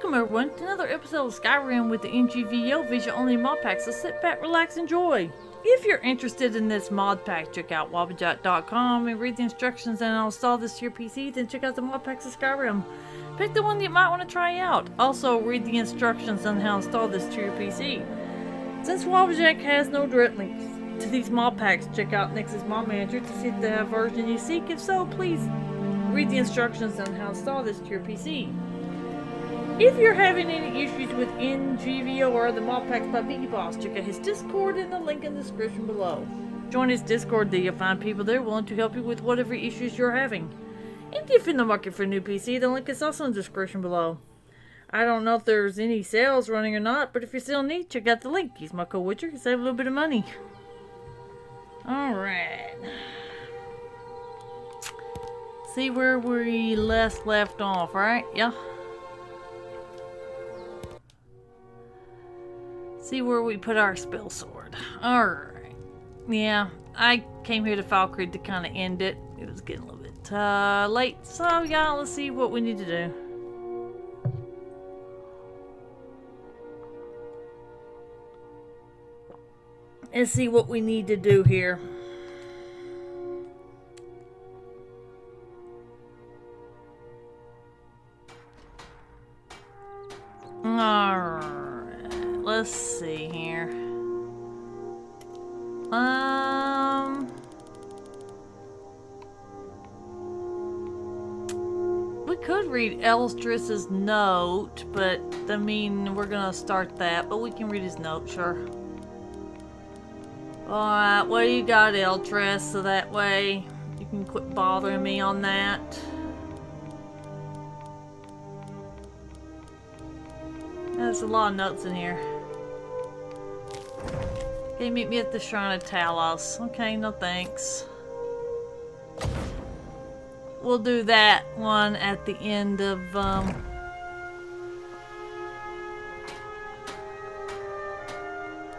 Welcome everyone to another episode of Skyrim with the NGVO Vision Only Modpacks, so sit back, relax, enjoy. If you're interested in this mod pack, check out Wabbajack.com and read the instructions and install this to your PC, then check out the Modpacks of Skyrim. Pick the one that you might want to try out. Also read the instructions on how to install this to your PC. Since Wabbajack has no direct links to these mod packs, check out Nexus Mod Manager to see if they have version you seek. If so, please read the instructions on how to install this to your PC. If you're having any issues with NGVO or the Modpacks by Biggie Boss, check out his Discord in the link in the description below. Join his Discord there, you'll find people there willing to help you with whatever issues you're having. And if you're in the market for a new PC, the link is also in the description below. I don't know if there's any sales running or not, but if you still need, check out the link. Use my code Witcher, you can save a little bit of money. Alright. See where we left off, right? Yeah. See where we put our Spellsword. Alright. Yeah, I came here to Valkyrie to kind of end it. It was getting a little bit late. So yeah, let's see what we need to do. Let's see what we need to do here. Alright. Let's see here. We could read Elstriss's note, but I mean, we're gonna start that, but we can read his note, sure. Alright, what do you got, Elstriss? So that way you can quit bothering me on that. There's a lot of notes in here. Okay, meet me at the Shrine of Talos. Okay, no thanks. We'll do that one at the end of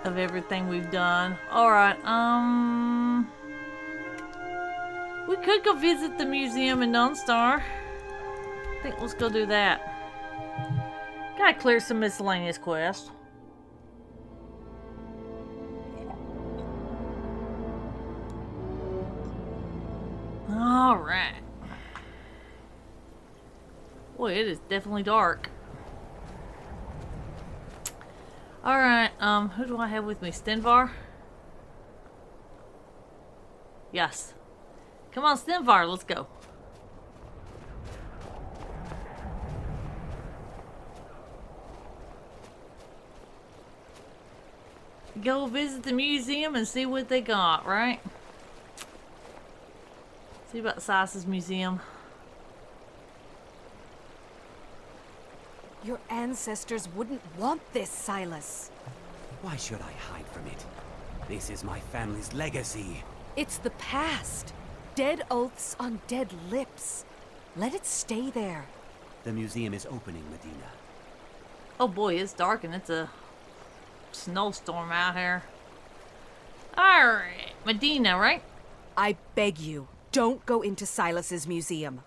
everything we've done. Alright, we could go visit the museum in Dawnstar. I think let's go do that. Gotta clear some miscellaneous quests. Alright. Boy, it is definitely dark. Alright, who do I have with me? Stenvar? Yes. Come on, Stenvar, let's go. Go visit the museum and see what they got, right? See about Asus's museum. Your ancestors wouldn't want this, Silas. Why should I hide from it? This is my family's legacy. It's the past. Dead oaths on dead lips. Let it stay there. The museum is opening, Medina. Oh boy, it's dark and it's a snowstorm out here. Alright, Medina, right? I beg you, don't go into Silas's museum.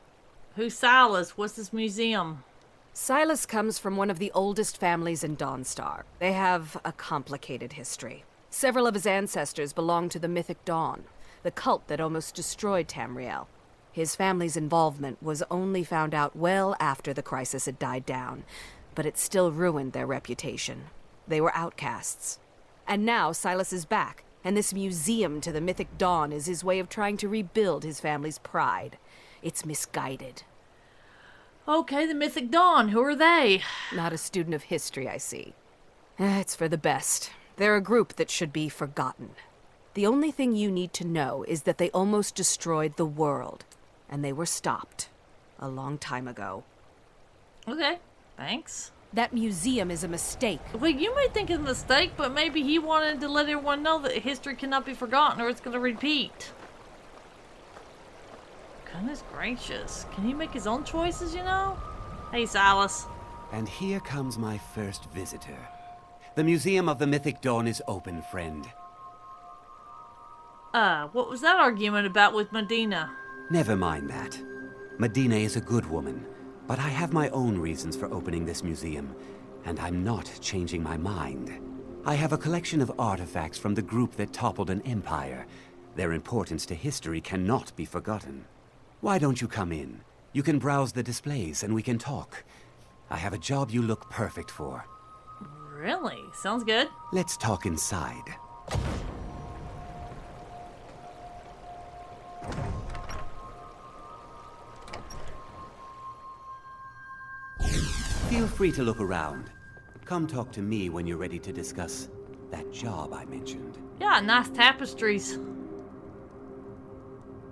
Who's Silas? What's this museum? Silas comes from one of the oldest families in Dawnstar. They have a complicated history. Several of his ancestors belong to the Mythic Dawn, the cult that almost destroyed Tamriel. His family's involvement was only found out well after the crisis had died down, but it still ruined their reputation. They were outcasts. And now Silas is back, and this museum to the Mythic Dawn is his way of trying to rebuild his family's pride. It's misguided. Okay, the Mythic Dawn. Who are they? Not a student of history, I see. It's for the best. They're a group that should be forgotten. The only thing you need to know is that they almost destroyed the world, and they were stopped a long time ago. Okay, thanks. That museum is a mistake. Well, you may think it's a mistake, but maybe he wanted to let everyone know that history cannot be forgotten or it's going to repeat. Goodness gracious. Can he make his own choices, you know? Hey, Silas. And here comes my first visitor. The Museum of the Mythic Dawn is open, friend. What was that argument about with Medina? Never mind that. Medina is a good woman. But I have my own reasons for opening this museum, and I'm not changing my mind. I have a collection of artifacts from the group that toppled an empire. Their importance to history cannot be forgotten. Why don't you come in? You can browse the displays and we can talk. I have a job you look perfect for. Really? Sounds good. Let's talk inside. Feel free to look around. Come talk to me when you're ready to discuss that job I mentioned. Yeah, nice tapestries.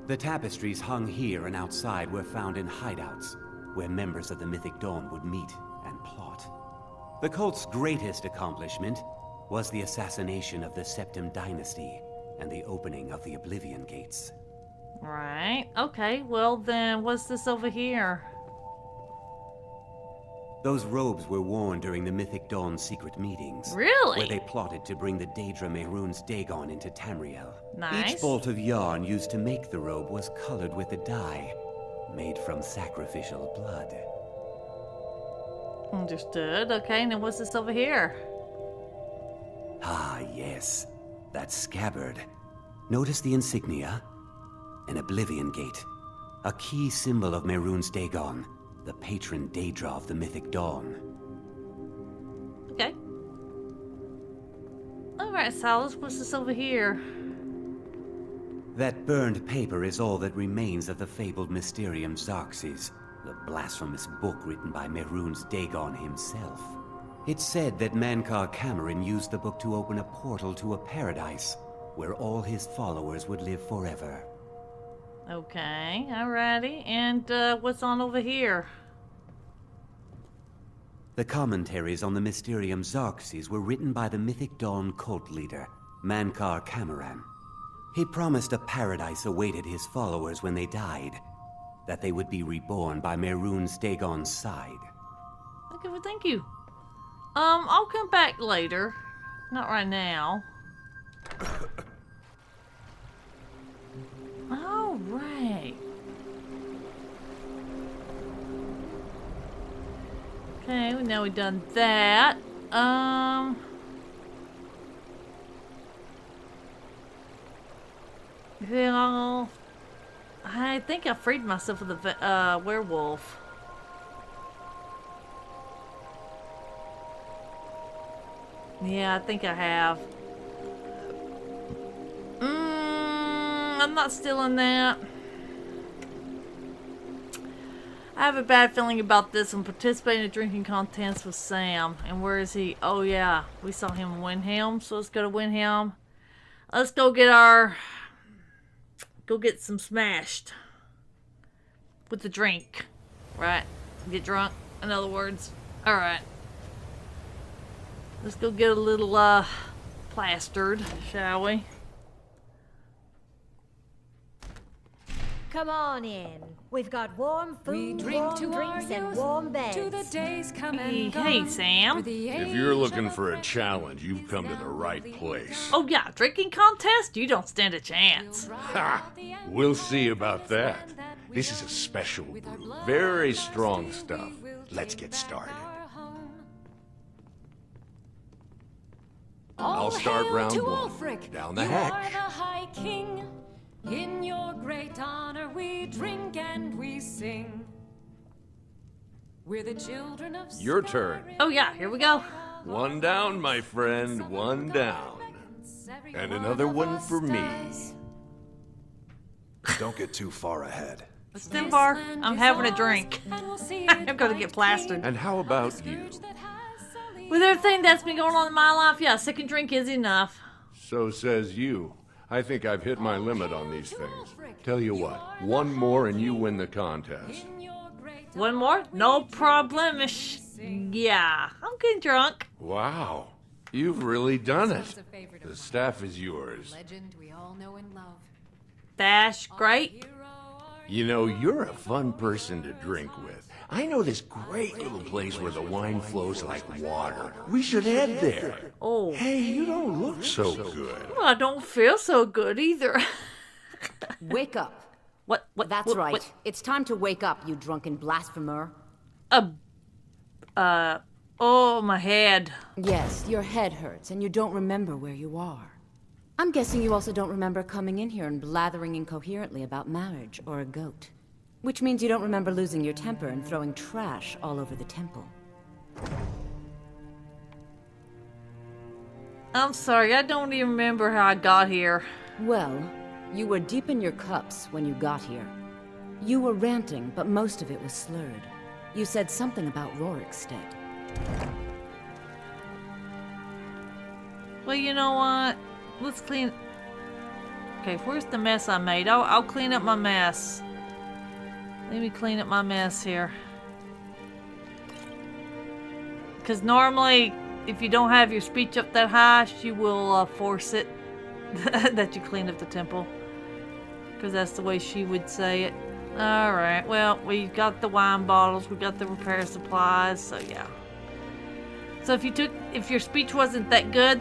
The tapestries hung here and outside were found in hideouts, where members of the Mythic Dawn would meet and plot. The cult's greatest accomplishment was the assassination of the Septim Dynasty and the opening of the Oblivion Gates. Right. Okay, well then, what's this over here? Those robes were worn during the Mythic Dawn's secret meetings. Really? Where they plotted to bring the Daedra Mehrunes Dagon into Tamriel. Nice. Each bolt of yarn used to make the robe was colored with a dye made from sacrificial blood. Understood. Okay, now what's this over here? Ah, yes. That scabbard. Notice the insignia? An Oblivion Gate. A key symbol of Mehrunes Dagon, the patron Daedra of the Mythic Dawn. Okay. Alright, Silas, what's this over here? That burned paper is all that remains of the fabled Mysterium Xarxes, the blasphemous book written by Mehrunes Dagon himself. It's said that Mankar Cameron used the book to open a portal to a paradise, where all his followers would live forever. Okay, alrighty. And what's on over here? The commentaries on the Mysterium Xarxes were written by the Mythic Dawn cult leader, Mankar Cameron. He promised a paradise awaited his followers when they died, that they would be reborn by Mehrunes Dagon's side. Okay, well, thank you. I'll come back later. Not right now. All right. Okay, well, now we've done that. Well, I think I freed myself of the werewolf. Yeah, I think I have. I'm not stealing that. I have a bad feeling about this. I'm participating in drinking contests with Sam. And where is he? Oh yeah, we saw him in Windhelm, so let's go to Windhelm. Let's go get our... Go get some smashed. With the drink. Right? Get drunk, in other words. Alright. Let's go get a little, plastered, shall we? Come on in. We've got warm food, warm drinks, and warm beds. To the days come and Hey, Sam. If you're looking for a challenge, you've come to the right place. Oh yeah, drinking contest? You don't stand a chance. Ha! We'll see about that. This is a special brew. Very strong stuff. Let's get started. I'll start round one. Down the hatch. In your great honor we drink and we sing. We're the children of Your turn. Oh yeah, here we go. One down, my friend. One down. And another one for me. Don't get too far ahead. Stimbar, I'm having a drink. I'm gonna get plastered. And how about you? With everything that's been going on in my life, yeah, a second drink is enough. So says you. I think I've hit my limit on these things. Tell you what, one more and you win the contest. One more? No problemish. Yeah, I'm getting drunk. Wow, you've really done it. The staff is yours. Legend we all know and love. Dash, great. You know, you're a fun person to drink with. I know this great little place where the wine flows like water. We should head there. Oh. Hey, you don't look so good. Well, I don't feel so good either. Wake up. What? That's what, right. what? It's time to wake up, you drunken blasphemer. Oh, my head. Yes, your head hurts and you don't remember where you are. I'm guessing you also don't remember coming in here and blathering incoherently about marriage or a goat. Which means you don't remember losing your temper and throwing trash all over the temple. I'm sorry, I don't even remember how I got here. Well, you were deep in your cups when you got here. You were ranting, but most of it was slurred. You said something about Rorikstead. Well, you know what? Let's clean... Okay, where's the mess I made? I'll clean up my mess. Let me clean up my mess here. Because normally, if you don't have your speech up that high, she will force it that you clean up the temple. Because that's the way she would say it. Alright, well, we got the wine bottles, we got the repair supplies, so yeah. So if your speech wasn't that good,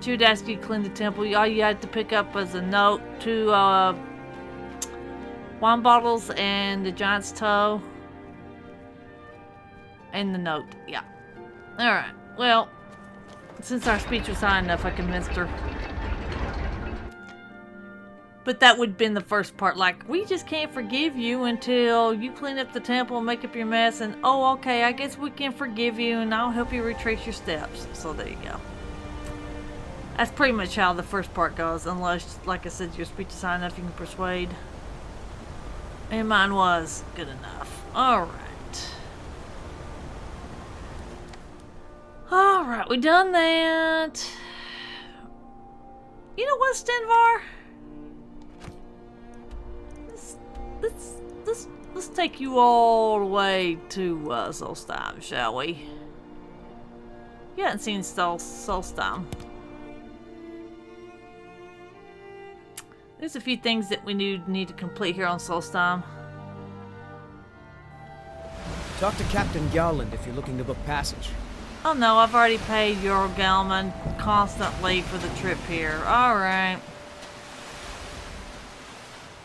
she would ask you to clean the temple. All you had to pick up was a note, 2 wine bottles and the giant's toe. And the note, yeah. Alright, well, since our speech was high enough, I convinced her. But that would have been the first part, like, we just can't forgive you until you clean up the temple and make up your mess, and, oh, okay, I guess we can forgive you, and I'll help you retrace your steps. So there you go. That's pretty much how the first part goes, unless, like I said, your speech is high enough you can persuade. And mine was good enough. Alright. Alright, we done that. You know what, Stenvar? Let's take you all the way to Solstheim, shall we? You haven't seen Solstheim. There's a few things that we need to complete here on Solstheim. Talk to Captain Gowland if you're looking to book passage. Oh no, I've already paid Euro Galman constantly for the trip here. Alright.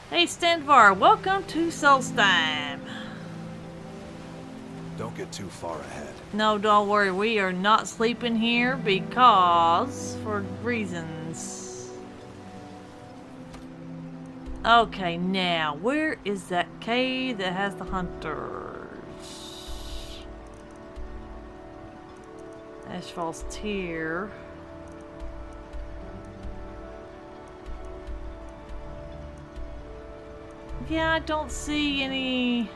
Hey Stenvar, welcome to Solstheim. Don't get too far ahead. No, don't worry, we are not sleeping here because... for reasons. Okay, now, where is that cave that has the hunters? Ashfall's Tier. Yeah, I don't see any...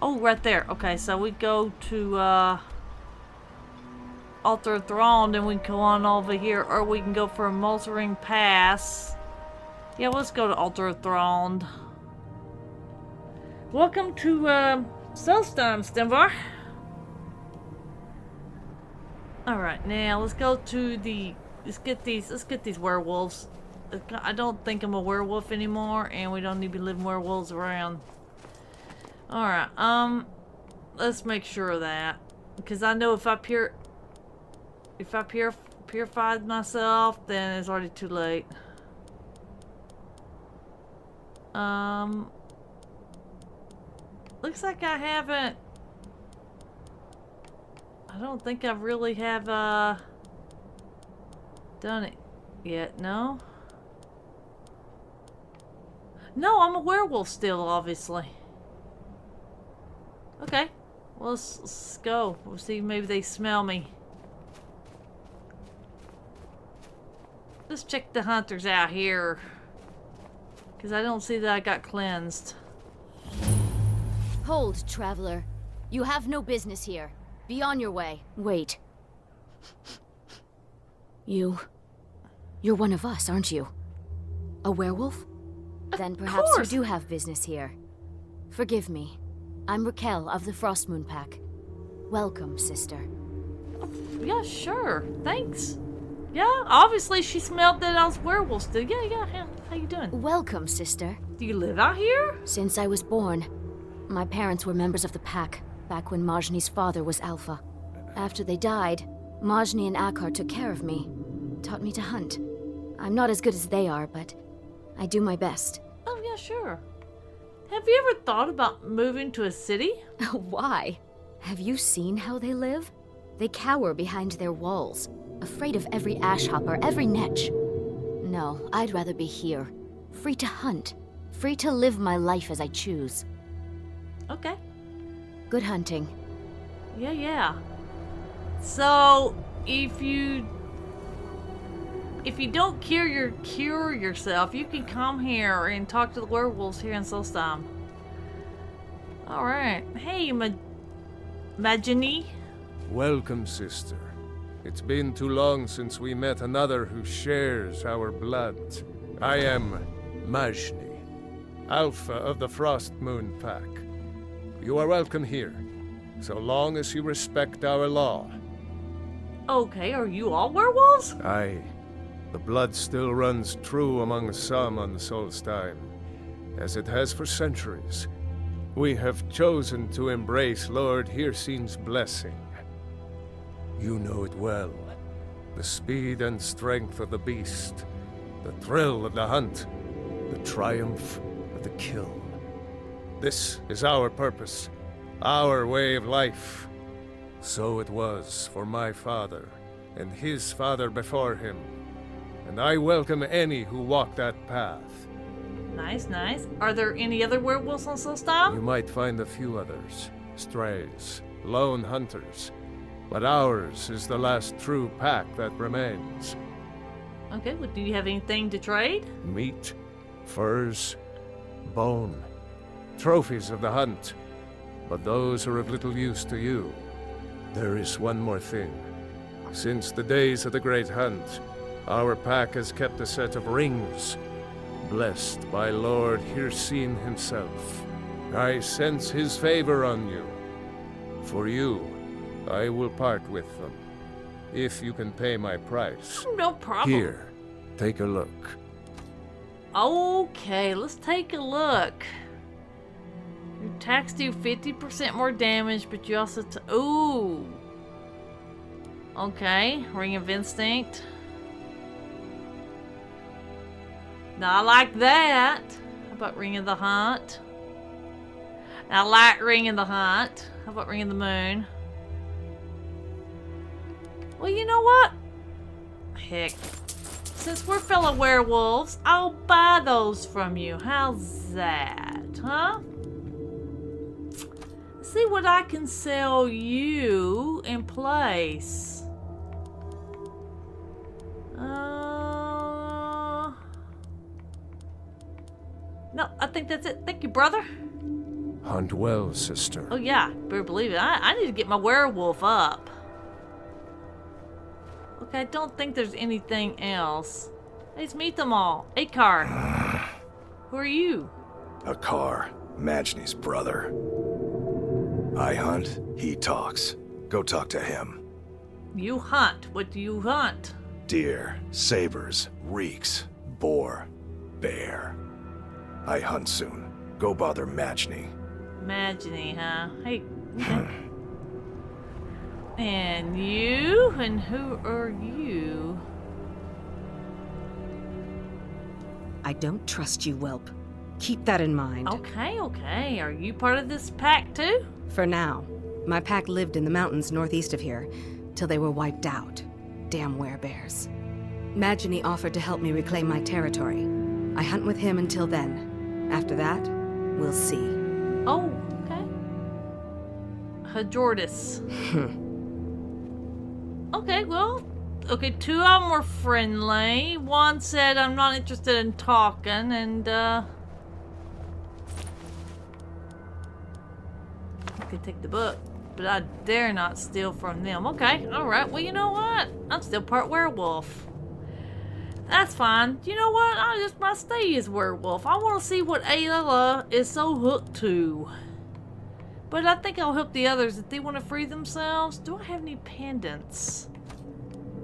Oh, right there. Okay, so we go to Altar of Throne, and we can go on over here, or we can go for a Moultering Pass. Yeah, let's go to Altar of Throne. Welcome to Solstheim, Stenvar. Alright, now let's go to the... Let's get these werewolves. I don't think I'm a werewolf anymore, and we don't need to be living werewolves around. Alright, let's make sure of that. Because I know if I purified myself, then it's already too late. Looks like I haven't... I don't think I really have, done it yet, no? No, I'm a werewolf still, obviously. Okay. Well, let's go. We'll see, maybe they smell me. Let's check the hunters out here. Because I don't see that I got cleansed. Hold, traveler. You have no business here. Be on your way. Wait. You're one of us, aren't you? A werewolf? Then perhaps you do have business here. Forgive me. I'm Raquel of the Frostmoon Pack. Welcome, sister. Yeah, sure. Thanks. Yeah, obviously she smelled that I was werewolf still. Yeah. How you doing? Welcome, sister. Do you live out here? Since I was born, my parents were members of the Pack, back when Majni's father was Alpha. After they died, Majni and Akar took care of me, taught me to hunt. I'm not as good as they are, but I do my best. Oh, yeah, sure. Have you ever thought about moving to a city? Why? Have you seen how they live? They cower behind their walls, afraid of every ash hopper, every netch. No, I'd rather be here. Free to hunt. Free to live my life as I choose. Okay. Good hunting. Yeah. So, if you don't cure yourself, you can come here and talk to the werewolves here in Solstheim. Alright. Hey, Majani. Welcome, sister. It's been too long since we met another who shares our blood. I am Majni, Alpha of the Frost Moon Pack. You are welcome here, so long as you respect our law. Okay, are you all werewolves? Aye. The blood still runs true among some on Solstheim, as it has for centuries. We have chosen to embrace Lord Hircine's blessing. You know it well. The speed and strength of the beast, the thrill of the hunt, the triumph of the kill. This is our purpose, our way of life. So it was for my father, and his father before him. And I welcome any who walk that path. Nice. Are there any other werewolves on Solstheim? You might find a few others, strays, lone hunters. But ours is the last true pack that remains. Okay, well, do you have anything to trade? Meat, furs, bone, trophies of the hunt. But those are of little use to you. There is one more thing. Since the days of the Great Hunt, our pack has kept a set of rings, blessed by Lord Hircine himself. I sense his favor on you. For you, I will part with them, if you can pay my price. No problem. Here, take a look. Okay, let's take a look. Your attacks do 50% more damage, but you also... Ooh. Okay, Ring of Instinct. Now I like that. How about Ring of the Hunt? I like Ring of the Hunt. How about Ring of the Moon? Well, you know what? Heck. Since we're fellow werewolves, I'll buy those from you. How's that, huh? See what I can sell you in place. No, I think that's it. Thank you, brother. Hunt well, sister. Oh yeah, better believe it. I need to get my werewolf up. Okay, I don't think there's anything else. Let's meet them all. Akar. Who are you? Akar, Majni's brother. I hunt, he talks. Go talk to him. You hunt. What do you hunt? Deer, sabers, reeks, boar, bear. I hunt soon. Go bother Majni. Majni, huh? Hey. Okay. And you? And who are you? I don't trust you, whelp. Keep that in mind. Okay. Are you part of this pack too? For now. My pack lived in the mountains northeast of here, till they were wiped out. Damn werebears. Majni offered to help me reclaim my territory. I hunt with him until then. After that, we'll see. Oh, okay. Hajordis. Okay, well, two of them were friendly. One said, I'm not interested in talking, and, I could take the book, but I dare not steal from them. Okay, alright, well, you know what? I'm still part werewolf. That's fine. You know what? I just might stay as werewolf. I want to see what Ayla is so hooked to. But I think I'll help the others if they want to free themselves. Do I have any pendants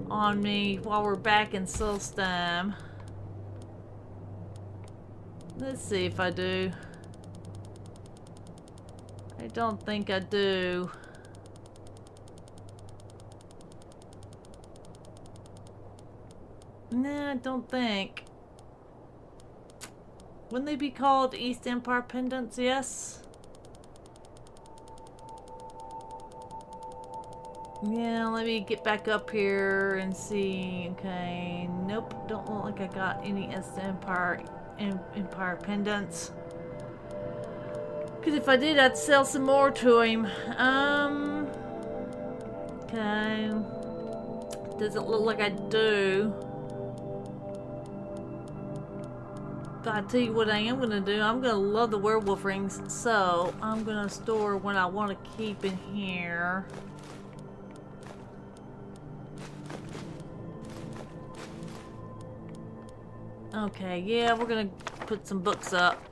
on me while we're back in Solstheim? Let's see if I do. I don't think I do. Nah, I don't think. Wouldn't they be called East Empire pendants? Yes. Yeah, let me get back up here and see. Okay, nope, don't look like I got any East Empire pendants. Because if I did, I'd sell some more to him. Okay. Doesn't look like I do. But I tell you what I am going to do. I'm going to love the werewolf rings. So, I'm going to store what I want to keep in here. Okay, yeah, we're going to put some books up.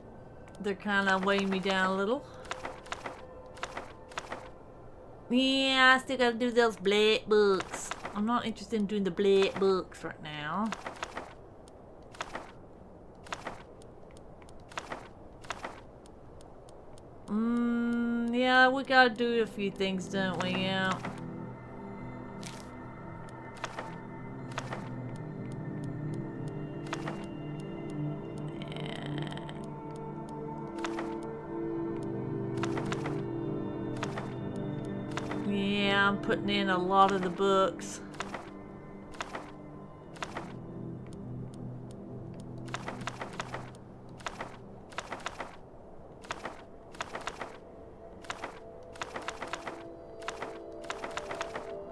They're kind of weighing me down a little. Yeah, I still got to do those black books. I'm not interested in doing the black books right now. Yeah, we got to do a few things, don't we? Yeah. Yeah, I'm putting in a lot of the books.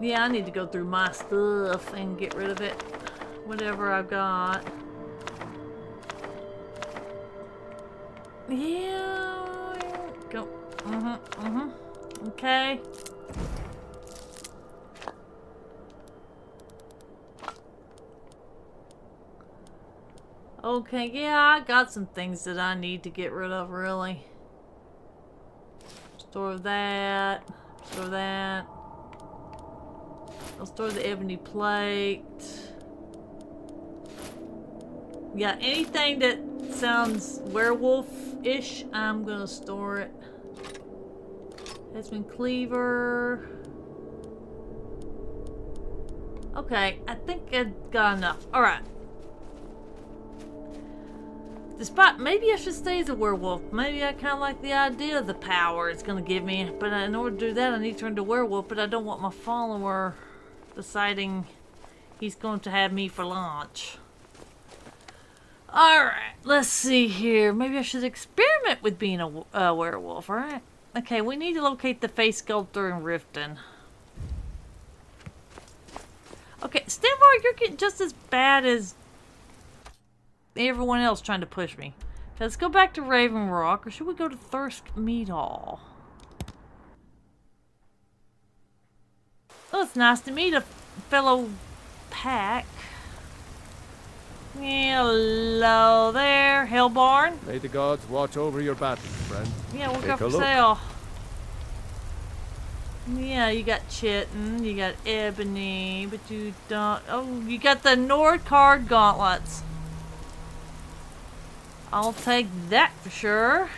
Yeah, I need to go through my stuff and get rid of it. Whatever I've got. Yeah. Go. Okay. Okay, yeah, I got some things that I need to get rid of, really. Store that. Store that. I'll store the ebony plate. Yeah, anything that sounds werewolf-ish, I'm gonna store it. Hesman cleaver. Okay, I think I got enough. Alright. Despite, maybe I should stay as a werewolf. Maybe I kind of like the idea of the power it's going to give me. But in order to do that, I need to turn to werewolf. But I don't want my follower deciding he's going to have me for lunch. Alright, let's see here. Maybe I should experiment with being a werewolf, alright? Okay, we need to locate the face sculptor in Riften. Okay, Stanvar, you're getting just as bad as everyone else trying to push me. Let's go back to Raven Rock, or should we go to Thirsk Meat Hall? Oh, it's nice to meet a fellow pack. Hello there, Hellbarn. May the gods watch over your battles, friend. Yeah, we'll go for sale. Yeah, you got Chitin, you got Ebony, but you don't... Oh, you got the Nord card gauntlets. I'll take that for sure.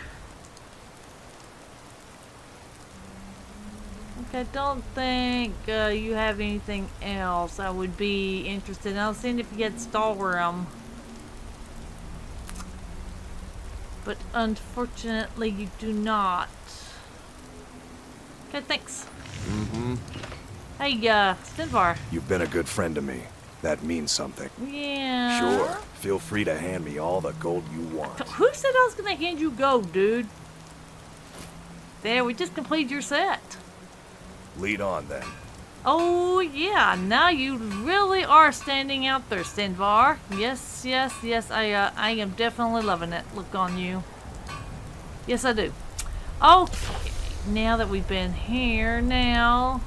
Okay, I don't think you have anything else I would be interested in. I was seeing if you get Stalrim. But unfortunately you do not. Okay, thanks. Hey, Stenvar. You've been a good friend to me. That means something. Yeah. Sure. Feel free to hand me all the gold you want. Who said I was gonna hand you gold, dude? There, we just completed your set. Lead on, then. Oh, yeah. Now you really are standing out there, Stenvar. Yes, yes, yes. I am definitely loving it. Look on you. Yes, I do. Okay. Now that we've been here, now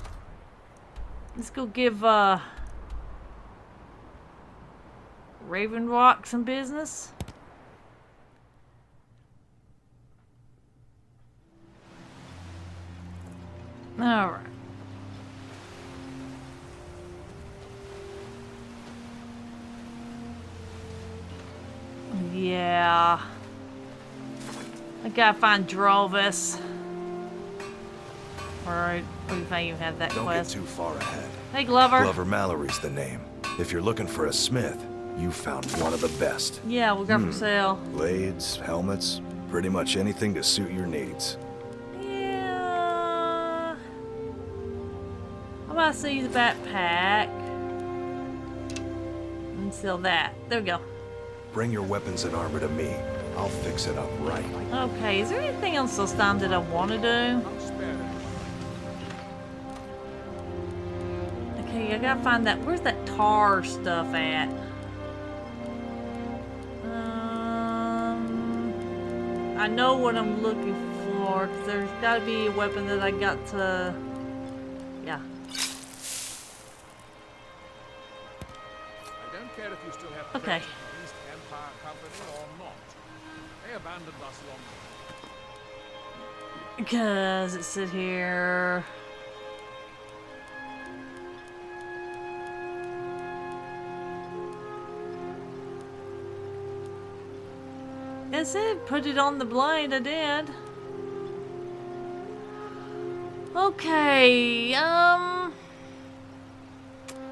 let's go give Raven Rock some business. All right. Yeah. I gotta find Drovis. Alright, if I even have that Don't quest. get too far ahead. Hey, Glover. Glover Mallory's the name. If you're looking for a smith, You found one of the best. Yeah, we got for sale. Blades, helmets, pretty much anything to suit your needs. Yeah. How about I sell you the backpack? And sell that. There we go. Bring your weapons and armor to me. I'll fix it up right. Okay, is there anything else this time that I want to do? Okay, I gotta find that. Where's that tar stuff at? I know what I'm looking for, because there's got to be a weapon that I got to... Yeah. I don't care if you still have Okay. East Empire Company or not. They abandoned us long ago. Because it said here... It said put it on the blade, I did. Okay,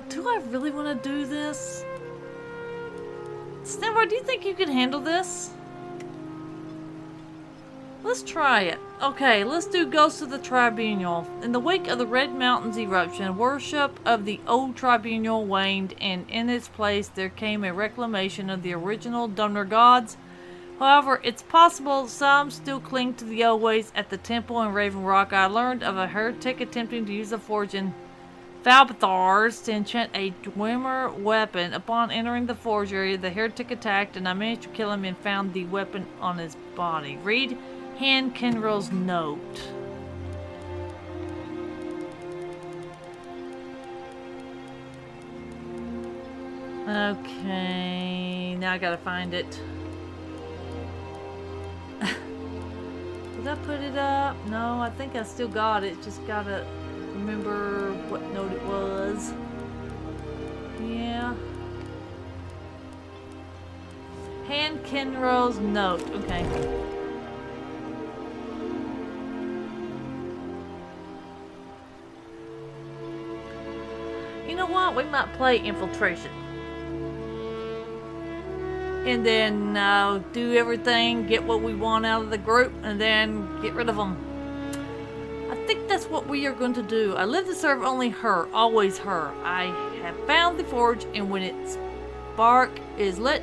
do I really want to do this? Stanford, do you think you could handle this? Let's try it. Okay, let's do Ghost of the Tribunal. In the wake of the Red Mountains eruption, worship of the old tribunal waned, and in its place there came a reclamation of the original donor gods. However, it's possible some still cling to the old ways. At the temple in Raven Rock, I learned of a heretic attempting to use a forge in Falbathars to enchant a Dwemer weapon. Upon entering the forge area, the heretic attacked, and I managed to kill him and found the weapon on his body. Read Han Kenrill's note. Okay, now I gotta find it. Did I put it up? No, I think I still got it. Just gotta remember what note it was. Yeah. Han Kenrill's note. Okay. You know what? We might play Infiltration. And then do everything, get what we want out of the group, and then get rid of them. I think that's what we are going to do. I live to serve only her, always her. I have found the forge, and when its spark is lit,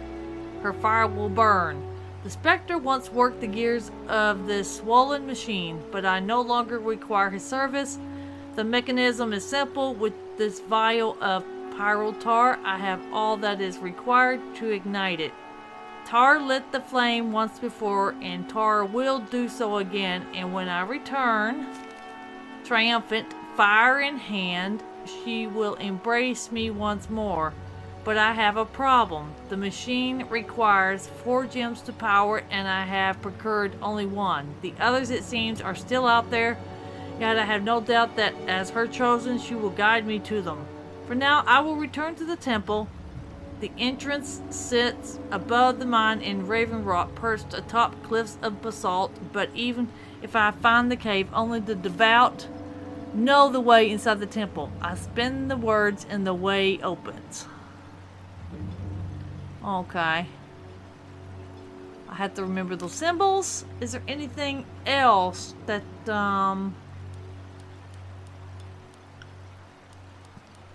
her fire will burn. The Spectre once worked the gears of this swollen machine, but I no longer require his service. The mechanism is simple. With this vial of pyrotar, I have all that is required to ignite it. Tar lit the flame once before, and Tar will do so again, and when I return, triumphant, fire in hand, she will embrace me once more. But I have a problem. The machine requires 4 gems to power it, and I have procured only 1. The others, it seems, are still out there, yet I have no doubt that as her chosen, she will guide me to them. For now, I will return to the temple. The entrance sits above the mine in Raven Rock, perched atop cliffs of basalt, but even if I find the cave, only the devout know the way inside the temple. I spin the words and the way opens. Okay. I have to remember those symbols. Is there anything else that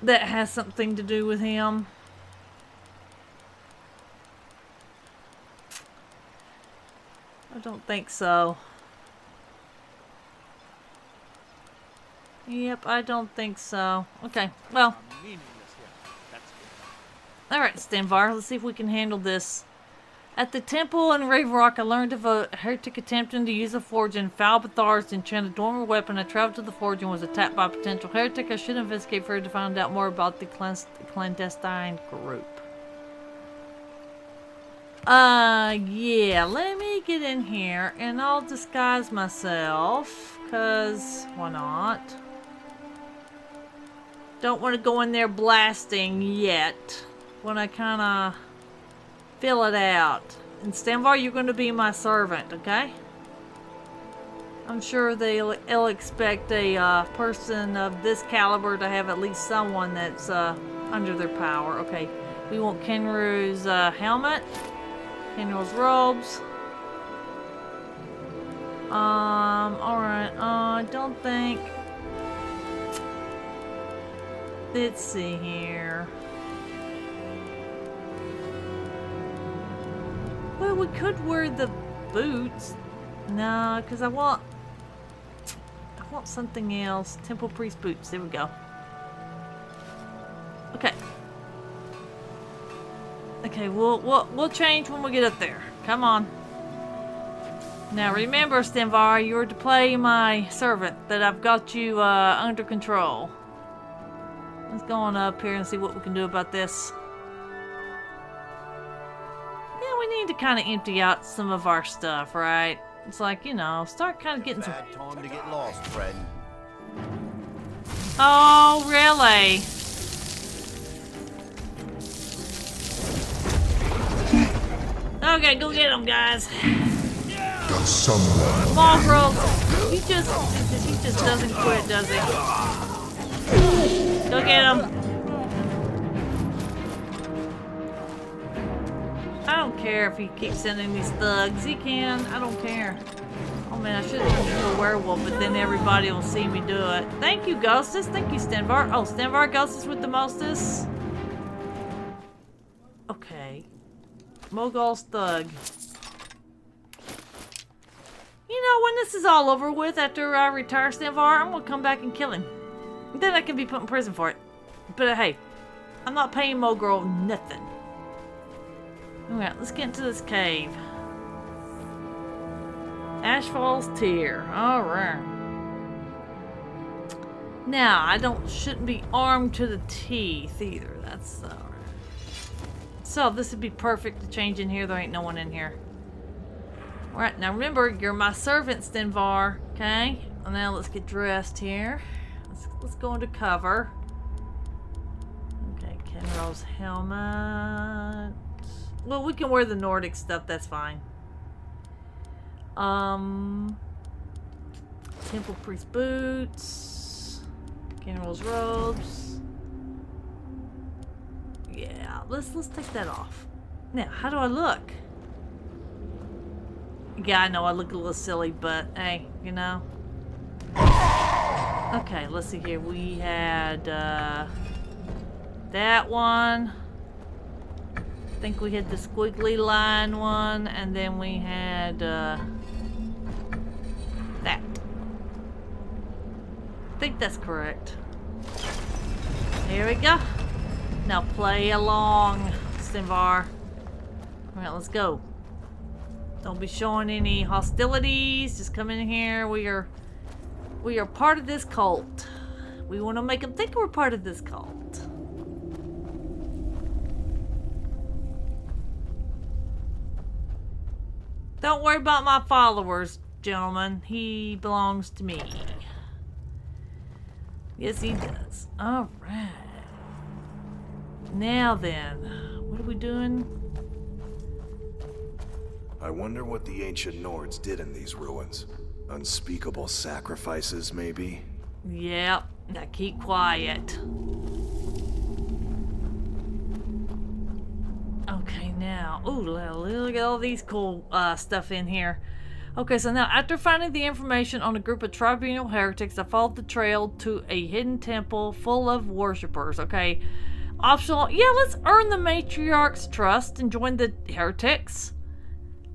that has something to do with him? I don't think so. Yep, I don't think so. Okay, well. Alright, Stanvar, let's see if we can handle this. At the temple in Raven Rock, I learned of a heretic attempting to use a forge in Falbathars to enchant a dormant weapon. I traveled to the forge and was attacked by a potential heretic. I should investigate further to find out more about the clandestine group. Yeah, let me get in here and I'll disguise myself, cause why not? Don't want to go in there blasting yet. When I kind of fill it out. And Stanvar, you're going to be my servant, okay? I'm sure they'll expect a person of this caliber to have at least someone that's under their power. Okay. We want Kenru's helmet. Kenru's robes. Alright, I don't think... Let's see here. Well, we could wear the boots. No, because I want something else. Temple Priest boots. There we go. Okay. Okay, we'll change when we get up there. Come on. Now remember, Stenvar, you're to play my servant, that I've got you under control. Let's go on up here and see what we can do about this. Yeah, we need to kind of empty out some of our stuff, right? It's like, you know, start kind of getting some... Bad time to get lost, friend. Oh, really? Okay, go get them, guys. Got someone. Come on, bro. He just doesn't quit, does he? Go get him. I don't care if he keeps sending these thugs. He can. I don't care. Oh man, I should have turned into a werewolf, but then everybody will see me do it. Thank you, Ghostus. Thank you, Stenvar. Oh, Stenvar, Ghostus with the mostest. Okay. Mogul's thug. You know, when this is all over with, after I retire Stenvar, I'm gonna come back and kill him. Then I can be put in prison for it. But hey, I'm not paying Mogul nothing. Alright, let's get into this cave. Ashfall's Tier. Alright. Now, I shouldn't be armed to the teeth either. That's alright. So, this would be perfect to change in here. There ain't no one in here. Alright, now remember, you're my servant, Stenvar. Okay? Well, now let's get dressed here. Let's go into cover. Okay, Kenro's helmet. Well, we can wear the Nordic stuff, that's fine. Temple Priest boots. Kenro's robes. Yeah, let's take that off. Now, how do I look? Yeah, I know I look a little silly, but hey, you know. Okay, let's see here. We had that one. I think we had the squiggly line one, and then we had that. I think that's correct. Here we go. Now play along, Stenvar. Alright, let's go. Don't be showing any hostilities. Just come in here. We are part of this cult. We want to make them think we're part of this cult. Don't worry about my followers, gentlemen. He belongs to me. Yes, he does. Alright. Now then, what are we doing? I wonder what the ancient Nords did in these ruins. Unspeakable sacrifices, maybe? Yep. Now keep quiet. Okay, now. Ooh, look at all these cool stuff in here. Okay, so now after finding the information on a group of tribunal heretics, I followed the trail to a hidden temple full of worshippers. Okay, optional. Yeah, let's earn the matriarch's trust and join the heretics.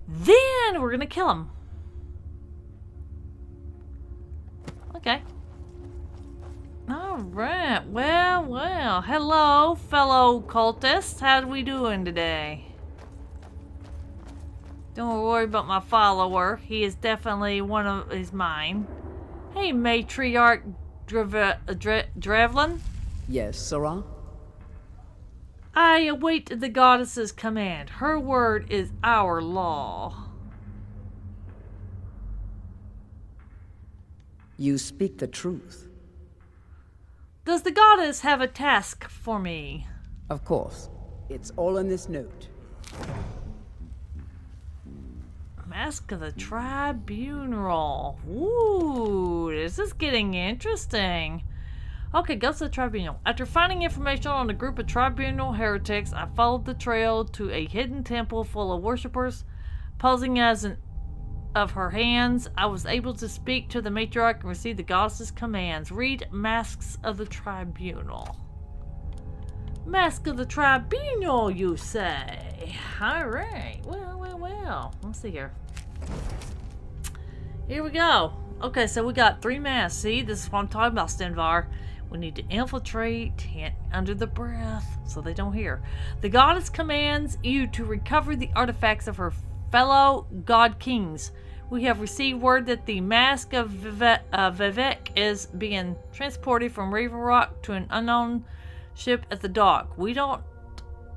Then we're gonna kill them. Okay. Alright, well. Hello, fellow cultists. How we doing today? Don't worry about my follower. He is definitely one of mine. Hey, Matriarch Drevlin. Yes, Sarah? I await the goddess's command. Her word is our law. You speak the truth. Does the goddess have a task for me? Of course. It's all in this note. Mask of the Tribunal. Ooh, this is getting interesting. Okay, go to the tribunal. After finding information on a group of tribunal heretics, I followed the trail to a hidden temple full of worshippers. Posing as an of her hands, I was able to speak to the matriarch and receive the goddess's commands. Read Masks of the Tribunal. Mask of the Tribunal, you say? Alright. Well. Let's see here. Here we go. Okay, so we got 3 masks. See, this is what I'm talking about, Stenvar. We need to infiltrate under the breath so they don't hear. The goddess commands you to recover the artifacts of her fellow god kings. We have received word that the mask of Vivek is being transported from Raven Rock to an unknown ship at the dock. We don't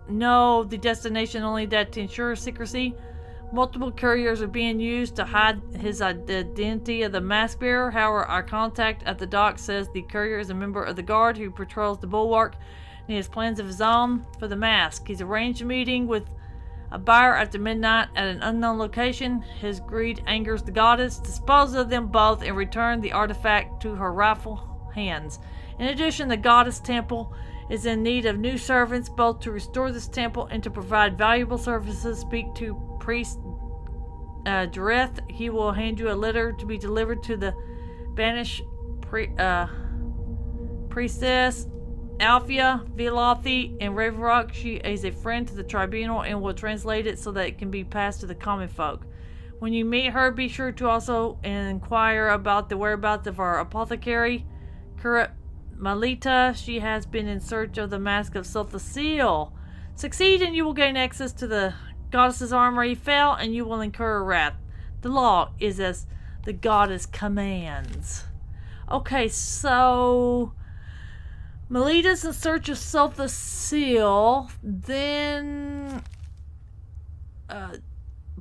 know the destination, only that to ensure secrecy, multiple couriers are being used to hide his identity of the mask bearer. However, our contact at the dock says the courier is a member of the guard who patrols the bulwark and he has plans of his own for the mask. He's arranged a meeting with a buyer after midnight at an unknown location. His greed angers the goddess. Dispose of them both and return the artifact to her rightful hands. In addition, the goddess temple is in need of new servants, both to restore this temple and to provide valuable services. Speak to Priest Jareth. He will hand you a letter to be delivered to the banished priestess Alphia Vilothi in Raven Rock. She is a friend to the tribunal and will translate it so that it can be passed to the common folk. When you meet her, be sure to also inquire about the whereabouts of our apothecary, Kurat Malita. She has been in search of the mask of Seal. Succeed and you will gain access to the goddess's armory. Fail and you will incur wrath. The law is as the goddess commands. Okay, so Melita's in search of Seal. Then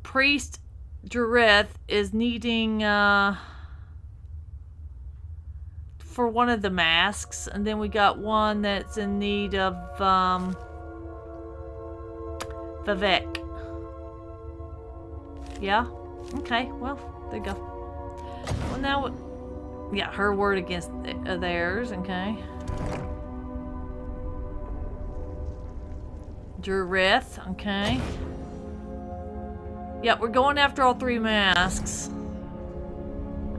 Priest Jareth is needing for one of the masks, and then we got one that's in need of Vivek. Yeah? Okay, well, there you go. Well, now, yeah, her word against theirs, okay. Jareth, okay. Yeah, we're going after all 3 masks.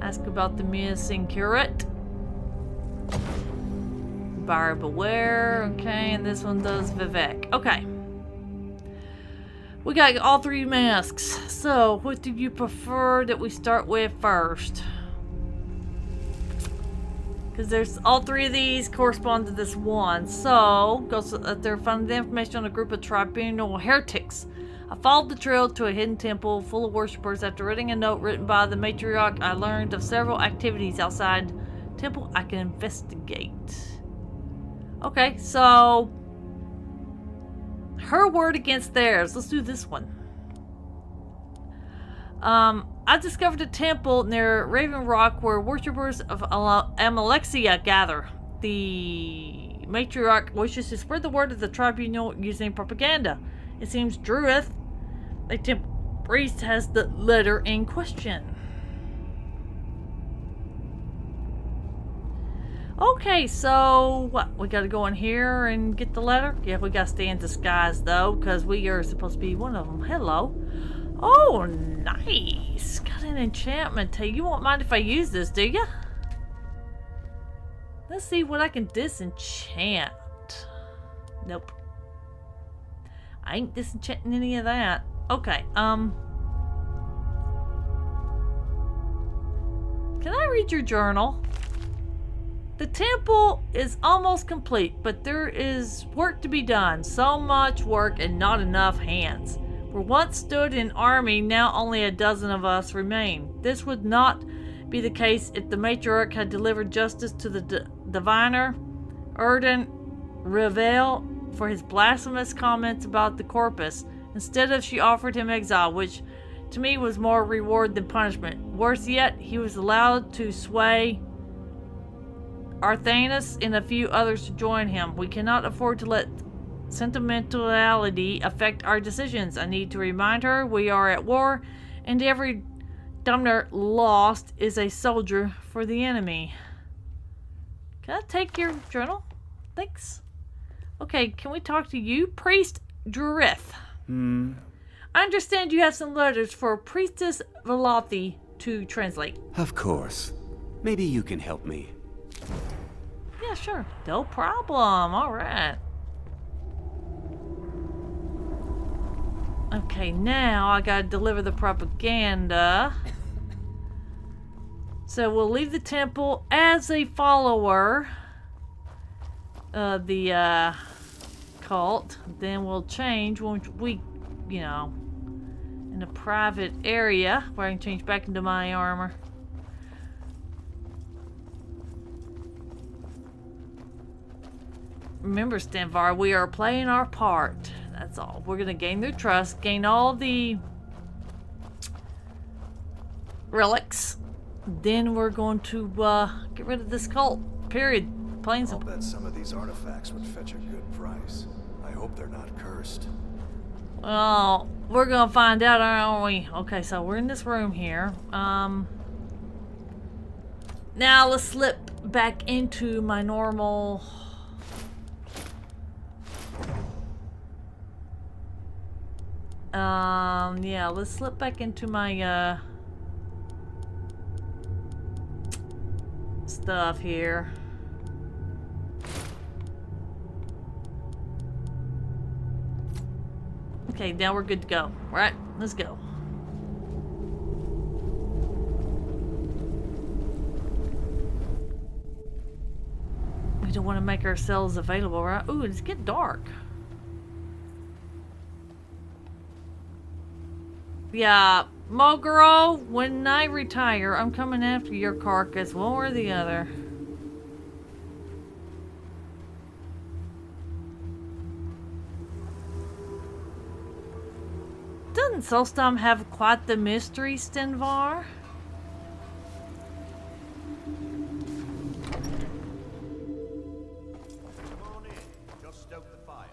Ask about the missing curate. Buyer beware, okay, and this one does Vivek. Okay. We got all 3 masks. So, what do you prefer that we start with first? Because there's all 3 of these correspond to this one. So, they're finding the information on a group of tribunal heretics. I followed the trail to a hidden temple full of worshippers. After reading a note written by the matriarch, I learned of several activities outside temple I can investigate. Okay, so her word against theirs. Let's do this one. I discovered a temple near Raven Rock where worshippers of Amalexia gather. The matriarch wishes to spread the word of the tribunal using propaganda. It seems Druith, a temple priest, has the letter in question. Okay, so what? We gotta go in here and get the letter? Yeah, we gotta stay in disguise though, because we are supposed to be one of them. Hello. Oh, nice. Got an enchantment table. You won't mind if I use this, do ya? Let's see what I can disenchant. Nope. I ain't disenchanting any of that. Okay, can I read your journal? The temple is almost complete, but there is work to be done. So much work and not enough hands. Where once stood an army, now only a dozen of us remain. This would not be the case if the matriarch had delivered justice to the diviner, Erden Revel, for his blasphemous comments about the corpus. Instead of, she offered him exile, which to me was more reward than punishment. Worse yet, he was allowed to sway Arthanus and a few others to join him. We cannot afford to let sentimentality affect our decisions. I need to remind her we are at war, and every Dumner lost is a soldier for the enemy. Can I take your journal? Thanks. Okay, can we talk to you? Priest Drith. I understand you have some letters for Priestess Velothi to translate. Of course. Maybe you can help me. Yeah, sure. No problem. All right. Okay, now I gotta deliver the propaganda. So we'll leave the temple as a follower of the cult. Then we'll change when we, you know, in a private area where I can change back into my armor. Remember, Stanvar, we are playing our part. That's all. We're gonna gain their trust, gain all the relics. Then we're going to get rid of this cult. Period. Plain simple. I'll bet some of these artifacts would fetch a good price. I hope they're not cursed. Well, we're gonna find out, aren't we? Okay, so we're in this room here. Now let's slip back into my normal. Yeah, let's slip back into my stuff here. Okay, now we're good to go. Right, let's go. We don't want to make ourselves available, right? Ooh, it's getting dark. Yeah, Moguro, when I retire, I'm coming after your carcass, one or the other. Doesn't Solstom have quite the mystery, Stenvar? Come on in. Just stoke the fire.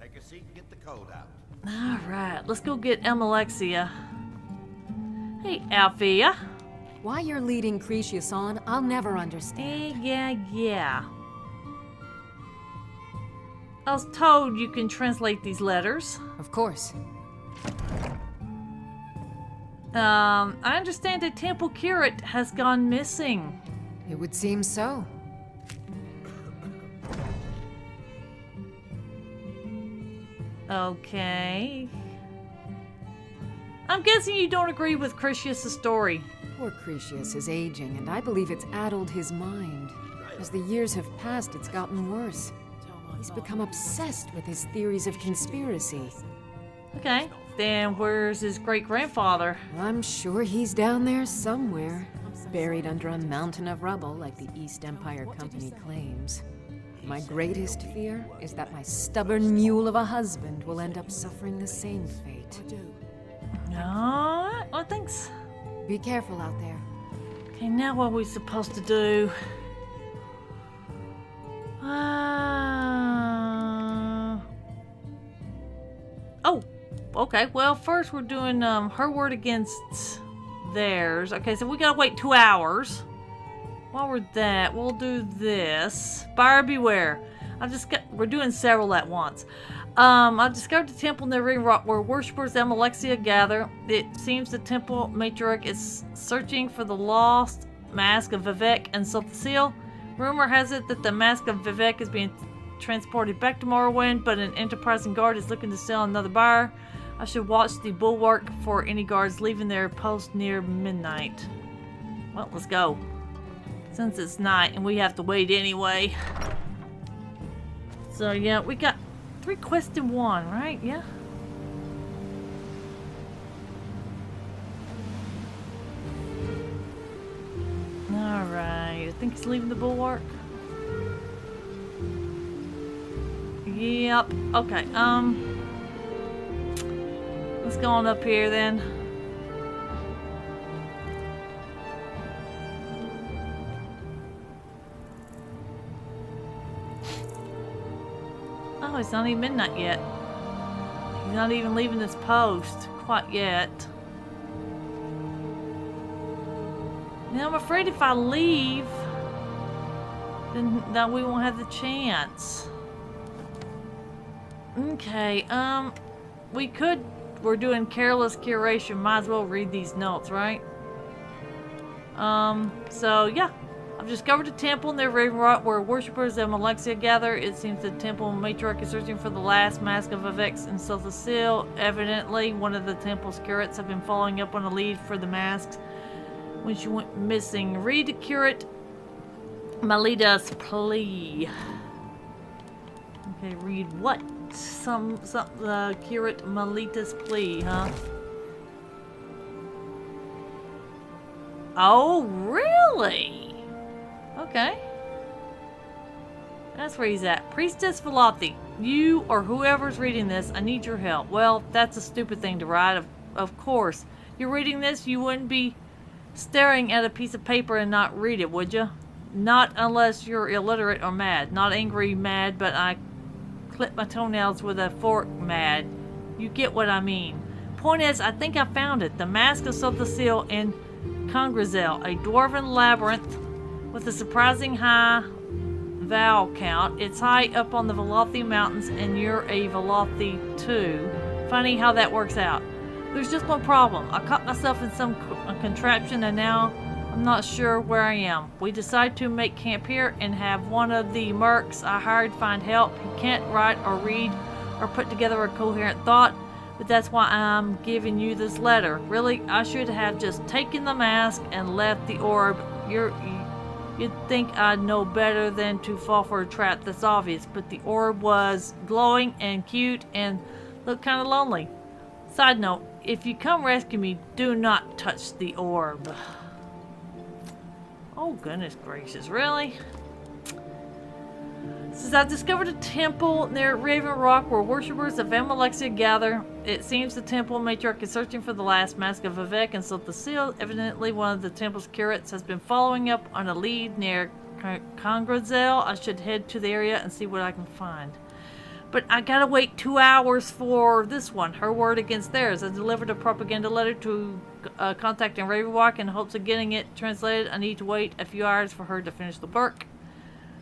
Take a seat and get the cold out. Alright, let's go get Alexia. Hey, Althea. Why you're leading Cretius on, I'll never understand. Yeah. I was told you can translate these letters. Of course. I understand a temple curate has gone missing. It would seem so. Okay. I'm guessing you don't agree with Cretius' story. Poor Cretius is aging, and I believe it's addled his mind. As the years have passed, it's gotten worse. He's become obsessed with his theories of conspiracy. Okay, then where's his great-grandfather? I'm sure he's down there somewhere, buried under a mountain of rubble like the East Empire Company claims. My greatest fear is that my stubborn mule of a husband will end up suffering the same fate. Alright, well, thanks. Be careful out there. Okay, now what are we supposed to do? Oh, okay. Well, first we're doing her word against theirs. Okay, so we gotta wait 2 hours. While we're that, we'll do this. Buyer beware. We're doing several at once. I discovered the temple in the ring rock where worshippers of Alexia gather. It seems the temple matriarch is searching for the lost mask of Vivek and Seal. Rumor has it that the mask of Vivek is being transported back to Morrowind, but an enterprising guard is looking to sell another buyer. I should watch the bulwark for any guards leaving their post near midnight. Well, let's go. Since it's night and we have to wait anyway. So yeah, we got 3 quests in 1, right? Yeah. Alright, I think he's leaving the bulwark. Yep. Okay, let's go on up here then. Oh, it's not even midnight yet. He's not even leaving this post quite yet. Now I'm afraid if I leave, then we won't have the chance. Okay, we're doing careless curation. Might as well read these notes, right? So yeah. I've discovered a temple near Raven Rock where worshippers of Alexia gather. It seems the temple matriarch is searching for the last mask of Avex and Silthacil. Evidently, one of the temple's curates have been following up on a lead for the masks when she went missing. Read the curate Melita's plea. Okay, read what? Some curate Melita's plea, huh? Oh, really? Okay. That's where he's at. Priestess Velothi, you or whoever's reading this, I need your help. Well, that's a stupid thing to write. Of course. You're reading this, you wouldn't be staring at a piece of paper and not read it, would you? Not unless you're illiterate or mad. Not angry mad, but I clip my toenails with a fork mad. You get what I mean. Point is, I think I found it. The Mask of Silthacil in Congrazel, a dwarven labyrinth with a surprising high vowel count. It's high up on the Velothi Mountains, and you're a Velothi too. Funny how that works out. There's just one problem. I caught myself in some contraption, and now I'm not sure where I am. We decide to make camp here and have one of the mercs I hired find help. He can't write or read or put together a coherent thought, but that's why I'm giving you this letter. Really, I should have just taken the mask and left the orb. You'd think I'd know better than to fall for a trap that's obvious, but the orb was glowing and cute and looked kind of lonely. Side note, if you come rescue me, do not touch the orb. Oh, goodness gracious, really? Since I've discovered a temple near Raven Rock where worshippers of Amalexia gather, it seems the temple matriarch is searching for the last mask of Vivek and Silthacil. Evidently, one of the temple's curates has been following up on a lead near Congrazel. I should head to the area and see what I can find. But I gotta wait 2 hours for this one. Her word against theirs. I delivered a propaganda letter to contact in Raven Rock in hopes of getting it translated. I need to wait a few hours for her to finish the work.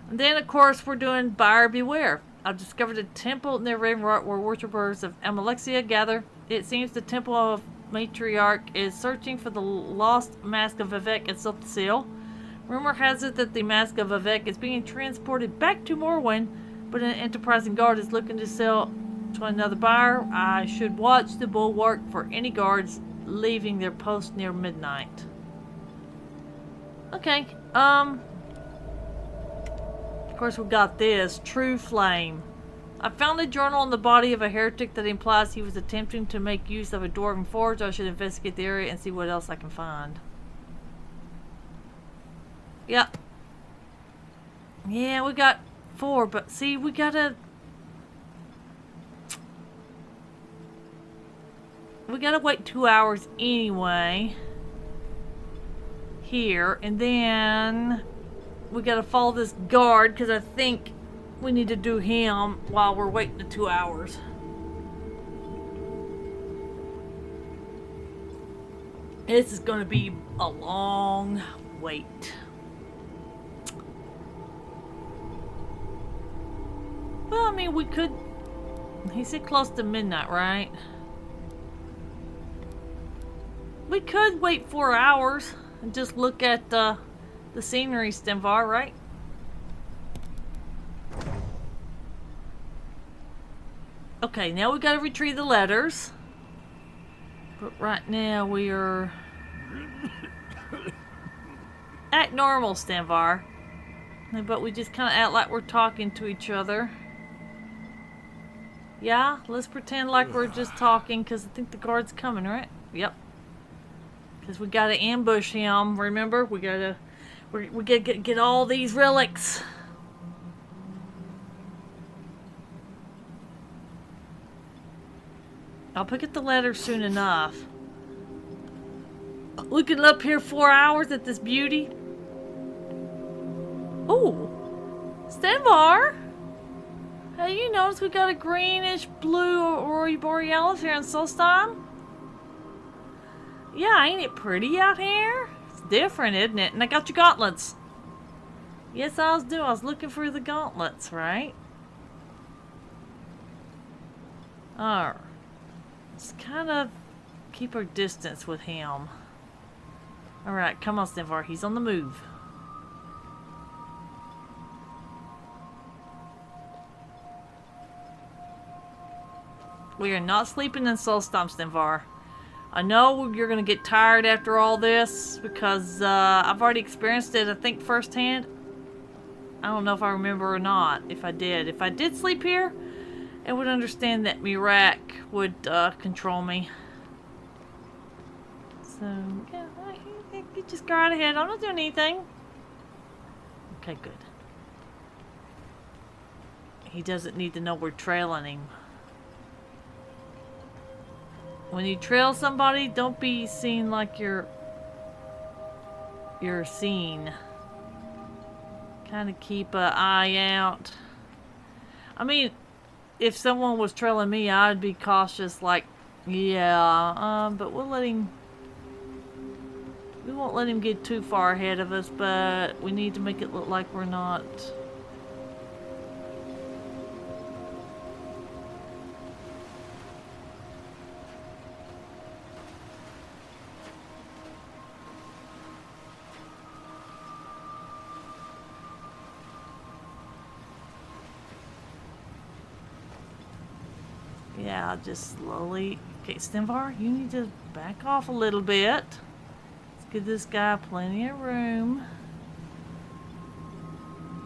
And then, of course, we're doing Buyer Beware. I've discovered a temple near Raven Rock where worshippers of Amalexia gather. It seems the temple of Matriarch is searching for the lost mask of Vivek and Silthacil. Rumor has it that the mask of Vivek is being transported back to Morrowind, but an enterprising guard is looking to sell to another buyer. I should watch the bulwark for any guards leaving their post near midnight. Okay, of course, we got this. True Flame. I found a journal on the body of a heretic that implies he was attempting to make use of a dwarven forge. I should investigate the area and see what else I can find. Yep. Yeah, we got 4, but see, we gotta wait 2 hours anyway. Here, and then we gotta follow this guard, because I think we need to do him while we're waiting the 2 hours. This is gonna be a long wait. Well, I mean, we could... He said close to midnight, right? We could wait 4 hours and just look at the scenery, Stemvar, right? Okay, now we gotta retrieve the letters. But right now we are... Act normal, Stemvar. But we just kind of act like we're talking to each other. Yeah, let's pretend like we're just talking, because I think the guard's coming, right? Yep. Because we gotta ambush him, remember? We gotta get all these relics. I'll pick up the letter soon enough. Looking up here 4 hours at this beauty. Ooh, Stemvar. Hey, you notice we got a greenish blue Aurora Borealis here in Solstheim? Yeah, ain't it pretty out here? It's different, isn't it? And I got your gauntlets. Yes, I was doing. I was looking for the gauntlets, right? Alright. Let's kind of keep our distance with him. Alright, come on, Stenvar. He's on the move. We are not sleeping in Soulstorm, Stenvar. I know you're going to get tired after all this because I've already experienced it, I think, firsthand. I don't know if I remember or not, if I did. If I did sleep here, I would understand that Mirak would control me. So, yeah, you just go right ahead. I'm not doing anything. Okay, good. He doesn't need to know we're trailing him. When you trail somebody, don't be seen like you're seen. Kind of keep an eye out. I mean, if someone was trailing me, I'd be cautious, like, yeah, but we won't let him get too far ahead of us, but we need to make it look like we're not. Yeah, just slowly. Okay, Stenvar, you need to back off a little bit. Let's give this guy plenty of room.